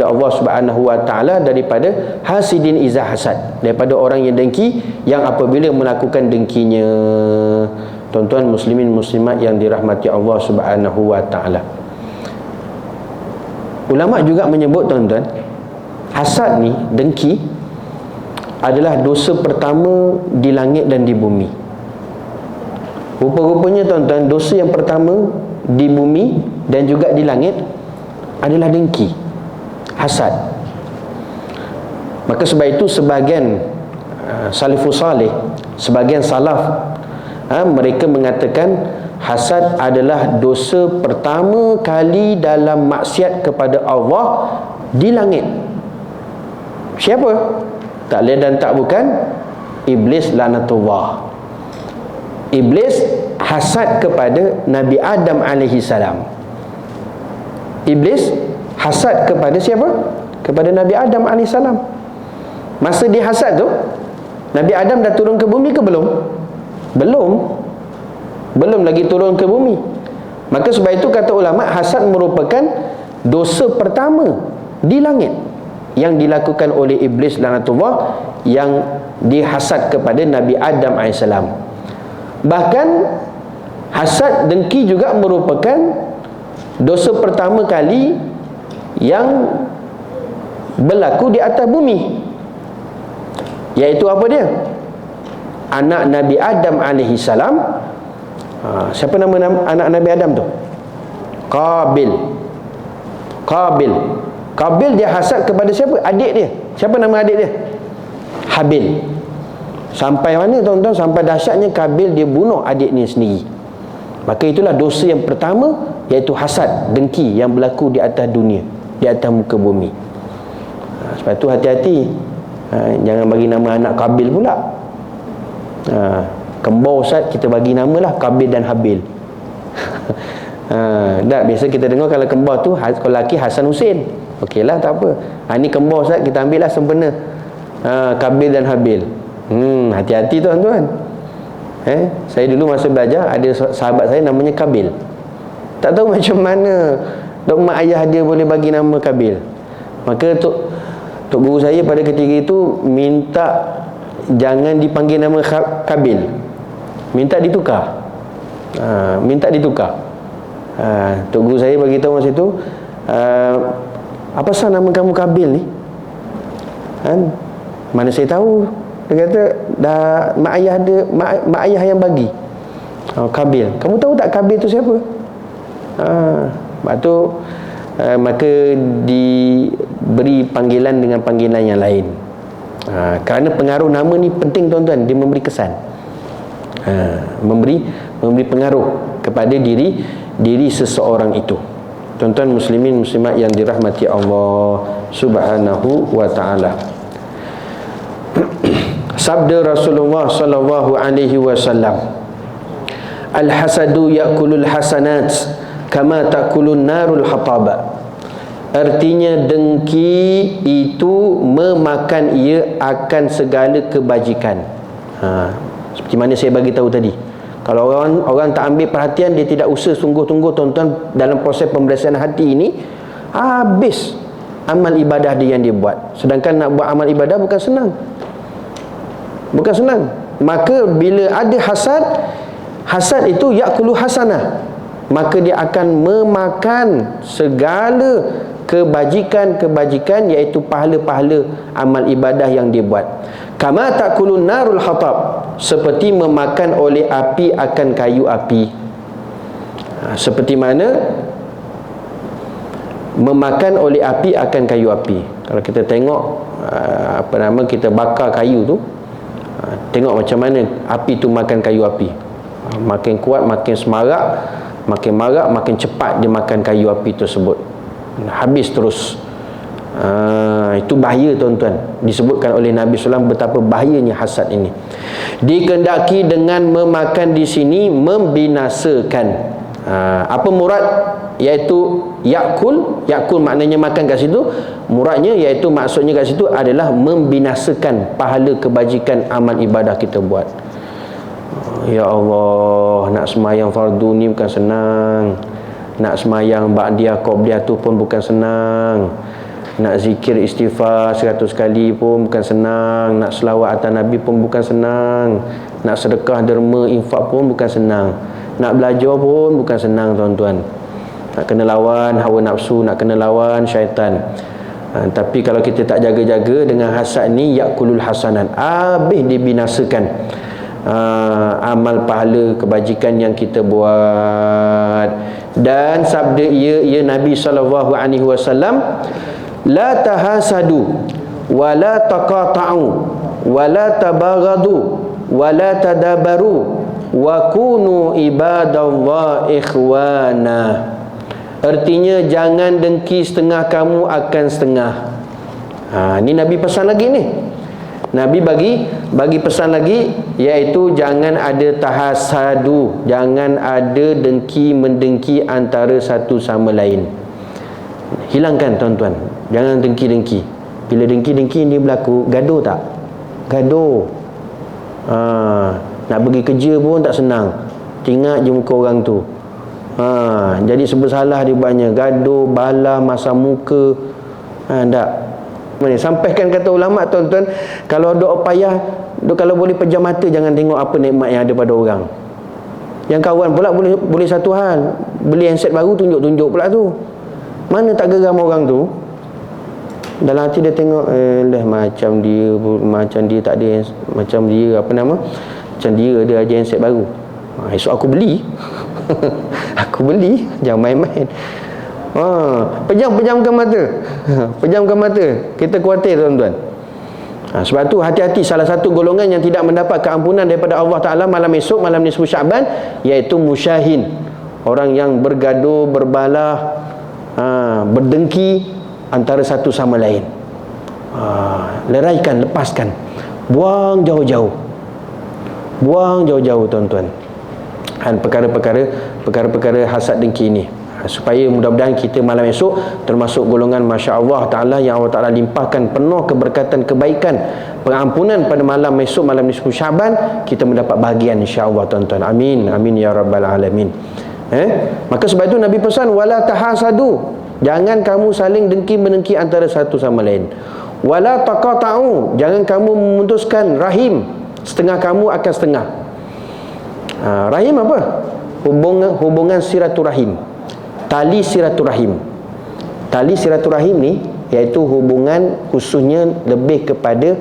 Allah Subhanahu wa taala, daripada hasidin iza hasad, daripada orang yang dengki, yang apabila melakukan dengkinya. Tuan-tuan muslimin muslimat yang dirahmati Allah Subhanahu wa taala. Ulama juga menyebut, tuan-tuan, hasad ni, dengki, adalah dosa pertama di langit dan di bumi. Rupa-rupanya, tuan-tuan, dosa yang pertama di bumi dan juga di langit adalah dengki, hasad. Maka sebab itu sebahagian salafus salih, sebahagian salaf, mereka mengatakan hasad adalah dosa pertama kali dalam maksiat kepada Allah di langit. Siapa? Tak lain dan tak bukan Iblis laknatullah. Iblis hasad kepada Nabi Adam alaihi salam. Iblis hasad kepada siapa? Kepada Nabi Adam alaihi salam. Masa dia hasad tu, Nabi Adam dah turun ke bumi ke belum? Belum lagi turun ke bumi. Maka sebab itu kata ulama, hasad merupakan dosa pertama di langit yang dilakukan oleh Iblis laknatullah, yang dihasad kepada Nabi Adam AS. Bahkan hasad dengki juga merupakan dosa pertama kali yang berlaku di atas bumi. Iaitu apa dia? Anak Nabi Adam alaihi salam. Siapa nama anak Nabi Adam tu? Qabil. Qabil dia hasad kepada siapa? Adik dia. Siapa nama adik dia? Habil. Sampai mana, tuan-tuan? Sampai dahsyatnya Qabil dia bunuh adik ni sendiri. Maka itulah dosa yang pertama, iaitu hasad, dengki, yang berlaku di atas dunia, di atas muka bumi. Sebab tu hati-hati, jangan bagi nama anak Qabil pula. Kembar Ustaz, kita bagi nama lah Qabil dan Habil. Tak, biasa kita dengar kalau kembar tu, kalau lelaki Hasan Hussein, okey lah, tak apa. Ni kembar Ustaz, kita ambil lah sempena. Kabil dan Habil. Hati-hati tuan-tuan. Saya dulu masa belajar, ada sahabat saya namanya Kabil. Tak tahu macam mana dok mak ayah dia boleh bagi nama Kabil. Maka Tok guru saya pada ketika itu minta jangan dipanggil nama Kabil, minta ditukar. Tok guru saya bagi tahu masa itu, apa sah nama kamu Kabil ni? Mana saya tahu. Dia kata dah mak ayah yang bagi. Kabil. Kamu tahu tak Kabil tu siapa? Lepas tu maka diberi panggilan dengan panggilan yang lain. Kerana pengaruh nama ni penting tuan-tuan, dia memberi kesan. Memberi pengaruh kepada diri seseorang itu. Tuan-tuan muslimin muslimat yang dirahmati Allah Subhanahu wa taala. Sabda Rasulullah sallallahu alaihi wasallam, al-hasadu ya'kulul hasanat kama ta'kulun narul hataba. Artinya dengki itu memakan ia akan segala kebajikan. Seperti mana saya bagi tahu tadi, kalau orang tak ambil perhatian, dia tidak usah sungguh-sungguh tuan-tuan dalam proses pembersihan hati ini, habis amal ibadah dia yang dia buat. Sedangkan nak buat amal ibadah bukan senang. Maka bila ada hasad itu ya'kulu hasanah, maka dia akan memakan segala kebajikan, iaitu pahala-pahala amal ibadah yang dia buat. Kama ta'kulun narul hatab, seperti memakan oleh api akan kayu api. Seperti mana memakan oleh api akan kayu api. Kalau kita tengok kita bakar kayu tu, tengok macam mana api tu makan kayu api. Makin kuat, makin semarak, makin marak, makin cepat dia makan kayu api tersebut. Habis terus. Itu bahaya tuan-tuan. Disebutkan oleh Nabi SAW betapa bahayanya hasad ini. Dikehendaki dengan memakan di sini membinasakan. Apa murad? Iaitu yakul maknanya makan kat situ. Muradnya iaitu maksudnya kat situ adalah membinasakan pahala kebajikan amal ibadah kita buat. Ya Allah, nak semayang fardu ni bukan senang. Nak semayang ba'diyah qobliyah tu pun bukan senang. Nak zikir istighfar 100 kali pun bukan senang. Nak selawat atas Nabi pun bukan senang. Nak sedekah derma infak pun bukan senang. Nak belajar pun bukan senang tuan-tuan. Nak kena lawan hawa nafsu, nak kena lawan syaitan. Tapi kalau kita tak jaga-jaga dengan hasad ni, yakulul hasanat, habis dibinasakan amal pahala kebajikan yang kita buat. Dan sabda ia Nabi SAW, la tahasadu wa la taqata'u wa la tabaghadu wa la tadabaru wa kunu ibadallah ikhwana. Artinya jangan dengki setengah kamu akan setengah. Ni Nabi pesan lagi ni. Nabi bagi pesan lagi, iaitu jangan ada tahasadu, jangan ada dengki mendengki antara satu sama lain. Hilangkan tuan-tuan. Jangan dengki-dengki. Bila dengki-dengki ni berlaku, gaduh tak? Gaduh. Nak pergi kerja pun tak senang. Tengok je muka orang tu. Jadi sebersalah dia buatnya. Gaduh, bala, masam muka. Tak. Sampaikan kata ulama tuan-tuan, kalau duk payah, kalau boleh pejam mata, jangan tengok apa nikmat yang ada pada orang. Yang kawan pula boleh satu hal, beli handset baru tunjuk-tunjuk pula tu. Mana tak geram orang tu? Dalam hati dia tengok, macam dia tak ada, macam dia macam dia ada aja handset baru. Esok aku beli. Aku beli, jangan main-main. Pejamkan mata. Pejamkan mata. Kita khawatir tuan-tuan. Sebab tu hati-hati, salah satu golongan yang tidak mendapat keampunan daripada Allah Ta'ala malam esok, malam nisfu Sya'ban, iaitu musyahin. Orang yang bergaduh, berbalah, berdengki antara satu sama lain. Leraikan, lepaskan. Buang jauh-jauh. Buang jauh-jauh tuan-tuan. Perkara-perkara hasad dengki ini. supaya mudah-mudahan kita malam esok termasuk golongan masya-Allah taala yang Allah Taala limpahkan penuh keberkatan, kebaikan, pengampunan pada malam esok, malam nisfu Syaban, kita mendapat bahagian insya-Allah tuan-tuan. Amin amin ya rabbal alamin. Maka sebab itu Nabi pesan wala tahasadu, jangan kamu saling dengki-mendengki antara satu sama lain. Wala taqata'u, jangan kamu memutuskan rahim, setengah kamu akan setengah. Rahim apa? Hubungan silaturahim. Tali silaturahim. Tali silaturahim ni iaitu hubungan khususnya lebih kepada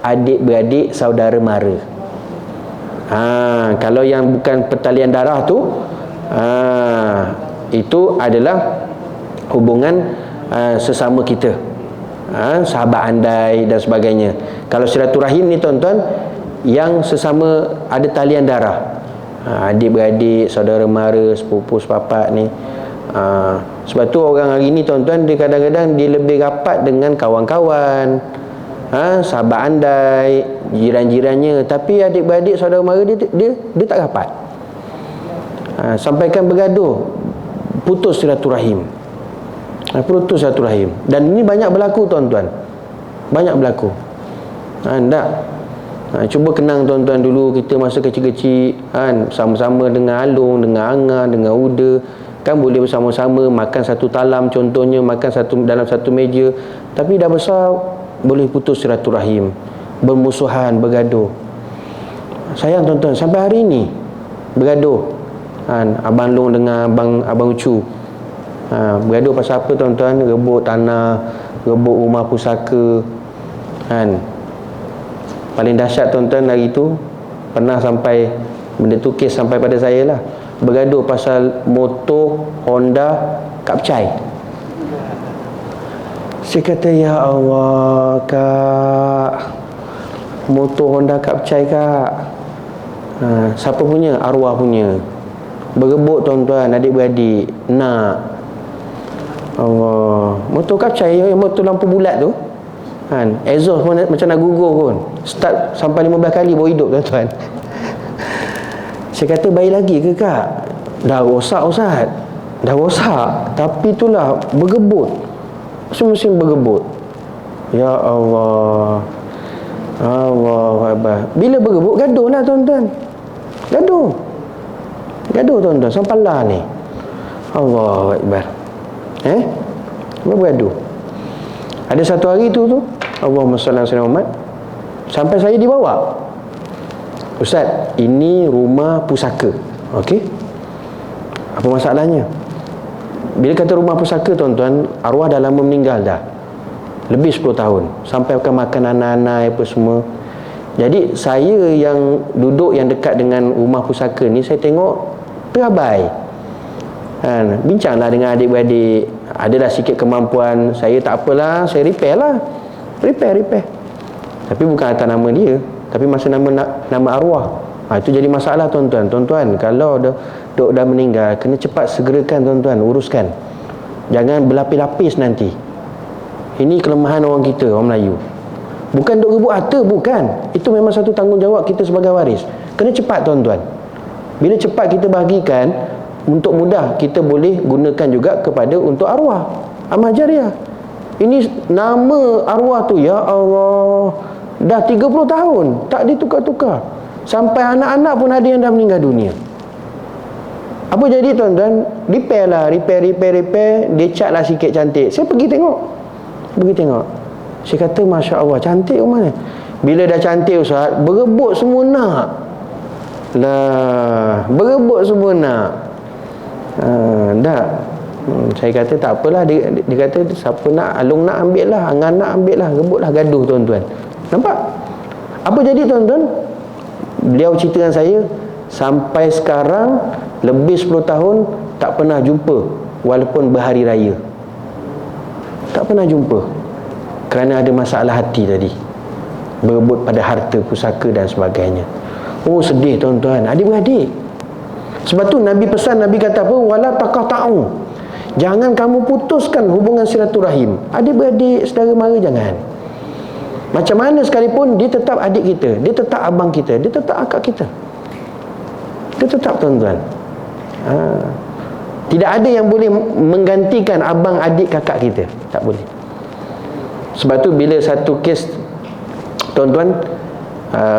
adik-beradik, saudara mara. Kalau yang bukan pertalian darah tu, itu adalah hubungan sesama kita, sahabat andai dan sebagainya. Kalau silaturahim ni tuan-tuan, yang sesama ada talian darah, adik-beradik, saudara mara, sepupu sepapat ni. Sebab tu orang hari ni tuan-tuan, dia kadang-kadang dia lebih rapat dengan kawan-kawan, sahabat andai, jiran-jirannya, tapi adik-beradik, saudara mara dia tak rapat. Sampaikan bergaduh, putus silaturahim. Putus silaturahim. Dan ini banyak berlaku tuan-tuan, banyak berlaku. Cuba kenang tuan-tuan, dulu kita masa kecil-kecil sama-sama dengan Alung, dengan Anga, dengan Uda, kan boleh bersama-sama makan satu talam contohnya, makan dalam satu meja. Tapi dah besar boleh putus silaturahim, bermusuhan, bergaduh. Sayang tuan-tuan, sampai hari ini bergaduh. Abang Long dengan abang Ucu, bergaduh pasal apa tuan-tuan? Rebut tanah, rebut rumah pusaka. Paling dahsyat tuan-tuan hari tu, pernah sampai benda tu, kes sampai pada saya lah, bergaduh pasal motor Honda Kapcai. Saya kata, ya Allah kak, motor Honda Kapcai kak, siapa punya? Arwah punya. Berebut tuan-tuan, adik-beradik nak. Allah, motor Kapcai, motor lampu bulat tu, exhaust pun macam nak gugur pun, start sampai 15 kali baru hidup tuan-tuan. Saya kata, baik lagi ke kak? Dah rosak Ustaz, dah rosak, tapi itulah bergebut, mesin bergebut. Ya Allah, Allahuakbar. Bila bergebut, gaduh lah tuan-tuan, gaduh tuan-tuan, sampai lah ni. Allahuakbar. Bergaduh. Ada satu hari tu Allahumma salli ala sayyidina Muhammad, sampai saya dibawa, Ustaz, ini rumah pusaka. Okey, apa masalahnya? Bila kata rumah pusaka tuan-tuan, arwah dah lama meninggal dah, lebih 10 tahun, sampai makan anak-anak apa semua. Jadi saya yang duduk yang dekat dengan rumah pusaka ni, saya tengok terabai. Bincanglah dengan adik-beradik, adalah sikit kemampuan saya, tak apalah, saya repair. Tapi bukan atas nama dia, tapi masa nama arwah. Itu jadi masalah tuan-tuan. Tuan-tuan, kalau dah meninggal, kena cepat segerakan tuan-tuan, uruskan. Jangan berlapis-lapis nanti. Ini kelemahan orang kita, orang Melayu. Bukan duk rebut harta, bukan. Itu memang satu tanggungjawab kita sebagai waris. Kena cepat tuan-tuan. Bila cepat kita bahagikan, untuk mudah kita boleh gunakan juga kepada untuk arwah, amal jariah. Ini nama arwah tu, ya Allah, dah 30 tahun tak ditukar-tukar, sampai anak-anak pun ada yang dah meninggal dunia. Apa jadi tuan-tuan? Repair, dia cat lah sikit cantik. Saya pergi tengok. Saya kata, Masya Allah, cantik rumah ni. Bila dah cantik Ustaz, berebut semua nak. Berebut semua nak. Saya kata tak apalah. Dia kata, siapa nak, Alung nak ambil lah, Angan nak ambil lah, rebutlah, gaduh tuan-tuan. Nampak? Apa jadi tuan-tuan? Beliau cerita dengan saya, sampai sekarang lebih 10 tahun tak pernah jumpa, walaupun berhari raya tak pernah jumpa, kerana ada masalah hati tadi, berebut pada harta pusaka dan sebagainya. Oh, sedih tuan-tuan, adik-beradik. Sebab tu Nabi pesan, Nabi kata apa? Wala taqata'u, jangan kamu putuskan hubungan silaturahim. Adik-beradik, saudara mara, jangan. Macam mana sekalipun, dia tetap adik kita, dia tetap abang kita, dia tetap akak kita, dia tetap tuan-tuan. Tidak ada yang boleh menggantikan abang, adik, kakak kita. Tak boleh. Sebab tu bila satu kes, tuan-tuan,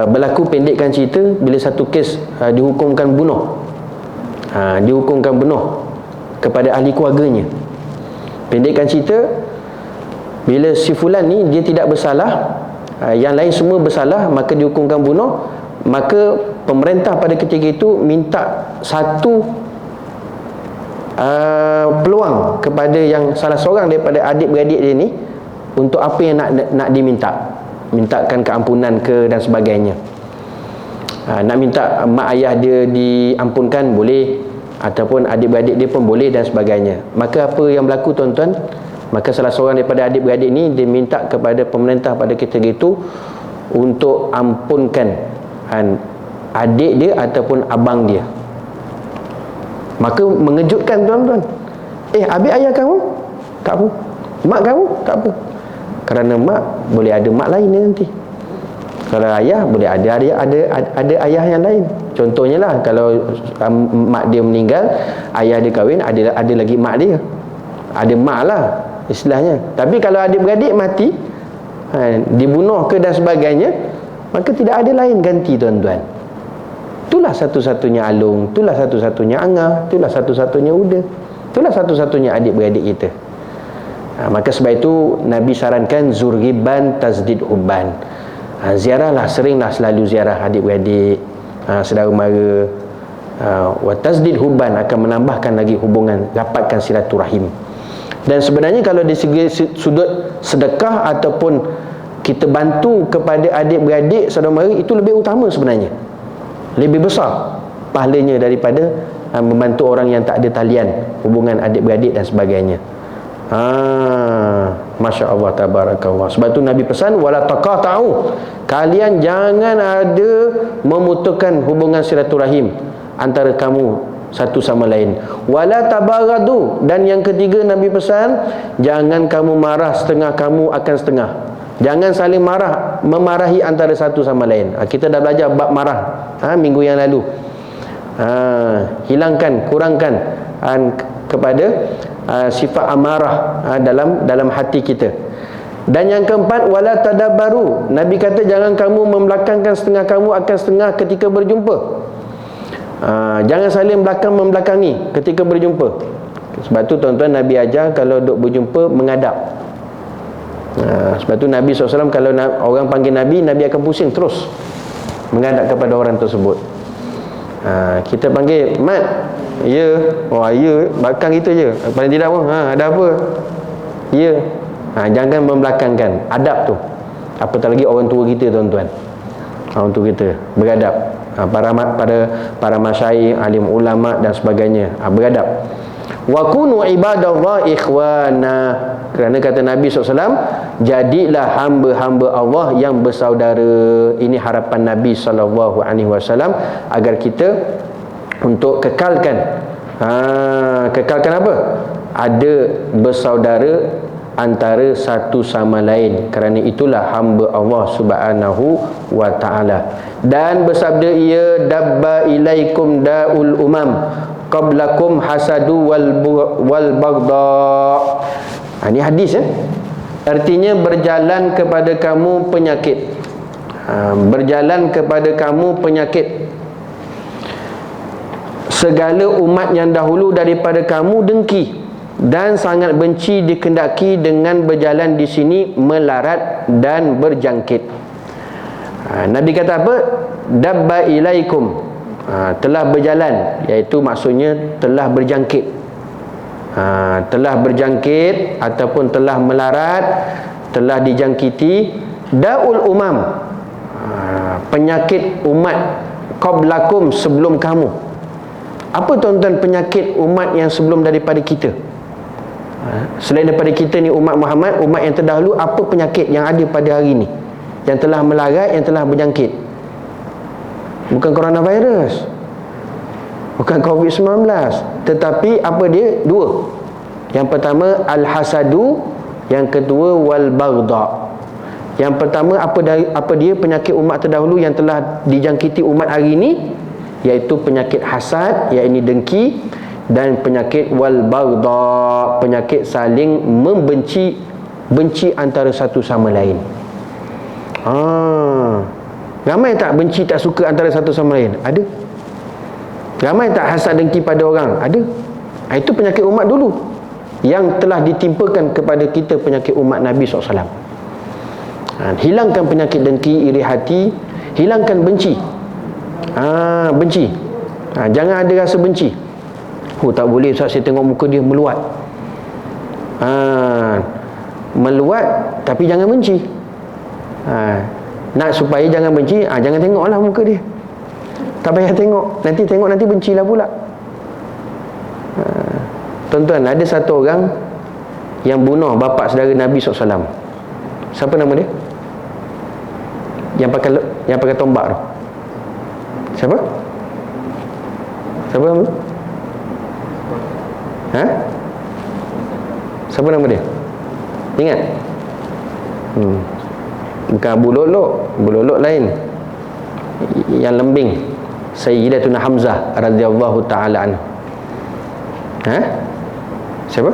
berlaku, pendekkan cerita, bila satu kes dihukumkan bunuh, dihukumkan bunuh kepada ahli keluarganya. Pendekkan cerita, bila si fulan ni dia tidak bersalah, yang lain semua bersalah, maka dihukumkan bunuh. Maka pemerintah pada ketika itu minta satu peluang kepada yang salah seorang daripada adik-beradik dia ni, untuk apa yang nak diminta. Mintakan keampunan ke dan sebagainya. Nak minta mak ayah dia diampunkan boleh, ataupun adik-beradik dia pun boleh dan sebagainya. Maka apa yang berlaku, tuan-tuan? Maka salah seorang daripada adik-beradik ni, dia minta kepada pemerintah pada ketika itu untuk ampunkan adik dia ataupun abang dia. Maka mengejutkan, tuan-tuan. Habis ayah kamu? Tak apa. Mak kamu? Tak apa. Kerana mak boleh ada mak lain dia nanti. Kalau ayah boleh ada ayah yang lain. Contohnya lah, kalau mak dia meninggal, ayah dia kahwin, ada lagi mak dia. Ada mak lah istilahnya. Tapi kalau adik-beradik mati, dibunuh ke dan sebagainya, maka tidak ada lain ganti, tuan-tuan. Itulah satu-satunya Alung, itulah satu-satunya Angah, itulah satu-satunya Uda, itulah satu-satunya adik-beradik kita. Maka sebab itu Nabi sarankan zurgiban tazdid hubban. Ziarahlah, seringlah selalu ziarah adik-beradik, saudara mara. Wa tazdid hubban, akan menambahkan lagi hubungan, dapatkan silaturahim. Dan sebenarnya kalau dari segi sudut sedekah ataupun kita bantu kepada adik-beradik, saudara mara, itu lebih utama sebenarnya. Lebih besar pahalanya daripada membantu orang yang tak ada talian hubungan adik-beradik dan sebagainya. Masya Allah, tabarakallah. Sebab tu Nabi pesan, wala taqata'u, kalian jangan ada memutuskan hubungan silaturahim antara kamu satu sama lain. Wala tabaradu, dan yang ketiga Nabi pesan, jangan kamu marah setengah kamu akan setengah. Jangan saling memarahi antara satu sama lain. Kita dah belajar bab marah minggu yang lalu. Hilangkan, kurangkan kepada sifat amarah dalam hati kita. Dan yang keempat, wala tadabbaru, Nabi kata jangan kamu membelakangkan setengah kamu akan setengah ketika berjumpa. Jangan saling membelakangi ketika berjumpa. Sebab tu, tuan-tuan, Nabi ajar kalau duk berjumpa mengadap. Sebab tu Nabi SAW, kalau orang panggil Nabi akan pusing terus menghadap kepada orang tersebut. Kita panggil Mat, ya, ya, belakang kita je, paling tidak pun ada apa, ya. Jangan membelakangkan, adab tu. Apatah lagi orang tua kita, tuan-tuan, orang tua kita beradab. Para masyayikh, alim ulama dan sebagainya, beradab. Wa kunu ibadallah ikhwana, kerana kata Nabi SAW, jadilah hamba-hamba Allah yang bersaudara. Ini harapan Nabi SAW, agar kita untuk kekalkan apa? Ada bersaudara antara satu sama lain. Kerana itulah hamba Allah Subhanahu wa ta'ala. Dan bersabda ia, dabba ilaikum da'ul umam qablakum hasadu wal bagda. Ini hadis ya. Artinya berjalan kepada kamu penyakit. Berjalan kepada kamu penyakit. Segala umat yang dahulu daripada kamu dengki dan sangat benci dikendaki dengan berjalan di sini melarat dan berjangkit. Nabi kata apa? Dabba ilaikum, telah berjalan, iaitu maksudnya telah berjangkit. Telah berjangkit ataupun telah melarat, telah dijangkiti daul umam, penyakit umat qablakum, sebelum kamu. Apa, tuan-tuan, penyakit umat yang sebelum daripada kita? Selain daripada kita ni umat Muhammad, umat yang terdahulu, apa penyakit yang ada pada hari ni yang telah melarat, yang telah berjangkit? Bukan coronavirus, bukan COVID-19, tetapi apa dia? Dua. Yang pertama al-hasadu, yang kedua wal bagda. Yang pertama apa dia penyakit umat terdahulu yang telah dijangkiti umat hari ini? Iaitu penyakit hasad, iaitu dengki. dan penyakit wal baghdha, penyakit saling benci antara satu sama lain. Ramai tak benci, tak suka antara satu sama lain? Ada. Ramai tak hasad dengki pada orang? Ada. Itu penyakit umat dulu yang telah ditimpakan kepada kita, penyakit umat Nabi SAW. Hilangkan penyakit dengki, iri hati, hilangkan benci. Benci. Jangan ada rasa benci. Tak boleh Ustaz, saya tengok muka dia meluat. Meluat tapi jangan benci. Nak supaya jangan benci, jangan tengoklah muka dia. Tak payah tengok. Nanti bencilah pula. Tuan-tuan, ada satu orang yang bunuh bapa saudara Nabi SAW. Siapa nama dia? Yang pakai tombak tu. Siapa? Siapa nama dia? Siapa nama dia? Ingat? Bukan Abu Lu'lu'. Abu Lu'lu' lain. Yang lembing, Sayyidatuna Hamzah radhiyallahu ta'ala anhu. Siapa?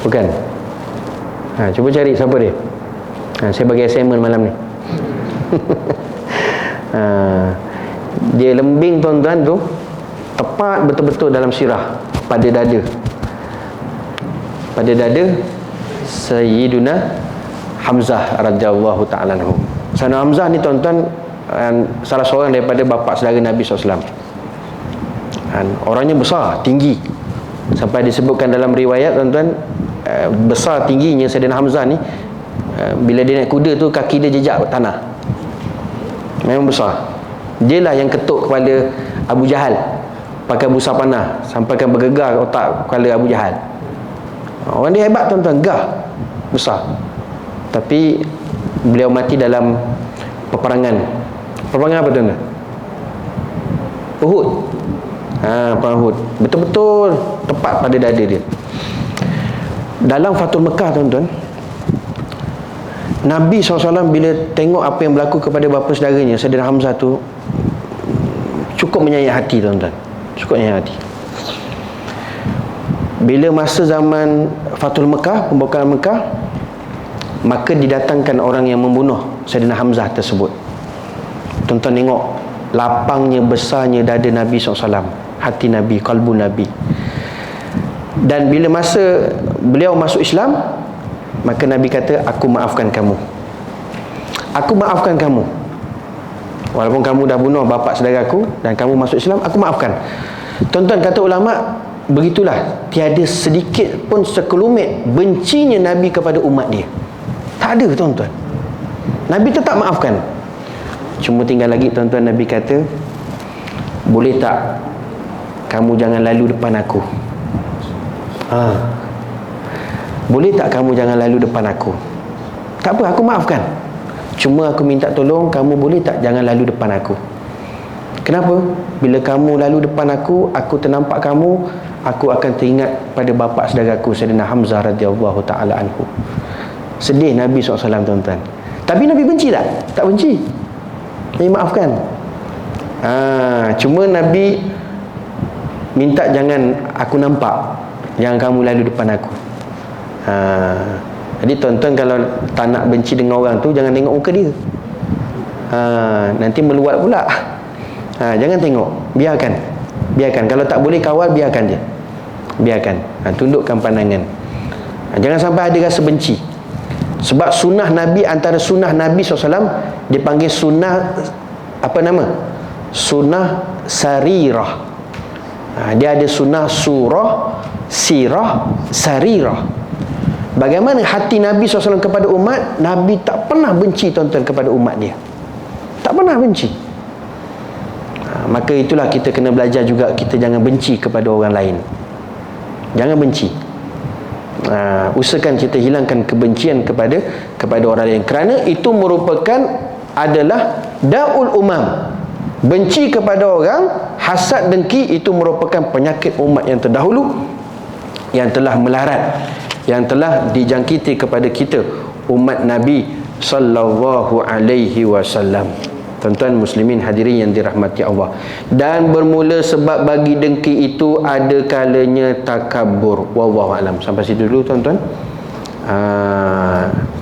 Bukan. Cuba cari siapa dia. Saya bagi assignment malam ni. Dia lembing, tuan-tuan, tu tepat betul-betul dalam sirah, pada dada Sayyiduna Hamzah radhiyallahu ta'ala anhu. Sayyiduna Hamzah ni, tuan-tuan, salah seorang daripada bapa saudara Nabi SAW. Orangnya besar, tinggi, sampai disebutkan dalam riwayat, tuan-tuan, besar tingginya Sayyidina Hamzah ni, bila dia naik kuda tu kaki dia jejak tanah. Memang besar. Dialah yang ketuk kepala Abu Jahal pakai busa panah sampaikan bergegar otak kepala Abu Jahal. Orang dia hebat, tuan-tuan, gah, besar. Tapi beliau mati dalam peperangan apa, tuan-tuan? Uhud. Perang Uhud. Betul-betul tepat pada dada dia. Dalam Fathul Mekah, tuan-tuan, Nabi SAW bila tengok apa yang berlaku kepada bapa saudaranya Sayyidina Hamzah tu, cukup menyayat hati, tuan-tuan. Cukup menyayat hati. Bila masa zaman Fathul Mekah, pembukaan Mekah, maka didatangkan orang yang membunuh Sayyidina Hamzah tersebut. Tuan-tuan tengok lapangnya, besarnya dada Nabi SAW, hati Nabi, kalbu Nabi. Dan bila masa beliau masuk Islam, maka Nabi kata, aku maafkan kamu. Aku maafkan kamu. Walaupun kamu dah bunuh bapa saudaraku dan kamu masuk Islam, aku maafkan. Tuan-tuan, kata ulama, begitulah, tiada sedikit pun sekelumit bencinya Nabi kepada umat dia. Tak ada, tuan-tuan. Nabi tetap maafkan. Cuma tinggal lagi, tuan-tuan, Nabi kata, boleh tak kamu jangan lalu depan aku? Boleh tak kamu jangan lalu depan aku? Tak apa, aku maafkan. Cuma aku minta tolong, kamu boleh tak jangan lalu depan aku? Kenapa? Bila kamu lalu depan aku ternampak kamu, aku akan teringat pada bapa saudaraku Sayyidina Hamzah radhiyallahu ta'ala anhu. Sedih Nabi SAW, tuan-tuan. Tapi Nabi benci tak? Tak benci. Nabi maafkan. Cuma Nabi minta jangan aku nampak, jangan kamu lalu depan aku. Jadi tuan-tuan, kalau tak nak benci dengan orang tu, jangan tengok muka dia. Nanti meluat pula. Jangan tengok, biarkan. Kalau tak boleh kawal, biarkan dia. Tundukkan pandangan. Jangan sampai ada rasa benci. Sebab sunnah Nabi, antara sunnah Nabi SAW, dipanggil sunnah, apa nama? Sunnah sarirah. Dia ada sunnah surah, sirah, sarirah. Bagaimana hati Nabi SAW kepada umat? Nabi tak pernah benci, tuan-tuan, kepada umat dia. Tak pernah benci. Maka itulah kita kena belajar juga, kita jangan benci kepada orang lain. Jangan benci. Usahakan kita hilangkan kebencian kepada orang lain, kerana itu merupakan adalah daul umam. Benci kepada orang, hasad, dengki, itu merupakan penyakit umat yang terdahulu yang telah melarat, yang telah dijangkiti kepada kita, umat Nabi sallallahu alaihi wasallam. Tuan-tuan muslimin hadirin yang dirahmati Allah. Dan bermula sebab bagi dengki itu ada kalanya takabur. Wallahu alam. Sampai situ dulu tuan-tuan.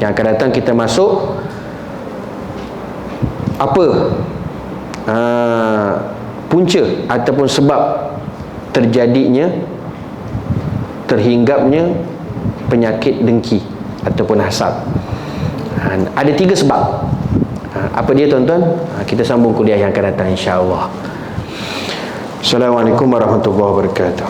Yang akan datang kita masuk apa punca ataupun sebab terjadinya, terhinggapnya penyakit dengki ataupun hasad. Ada 3 sebab. Apa dia tuan-tuan? Kita sambung kuliah yang akan datang insya-Allah. Assalamualaikum warahmatullahi wabarakatuh.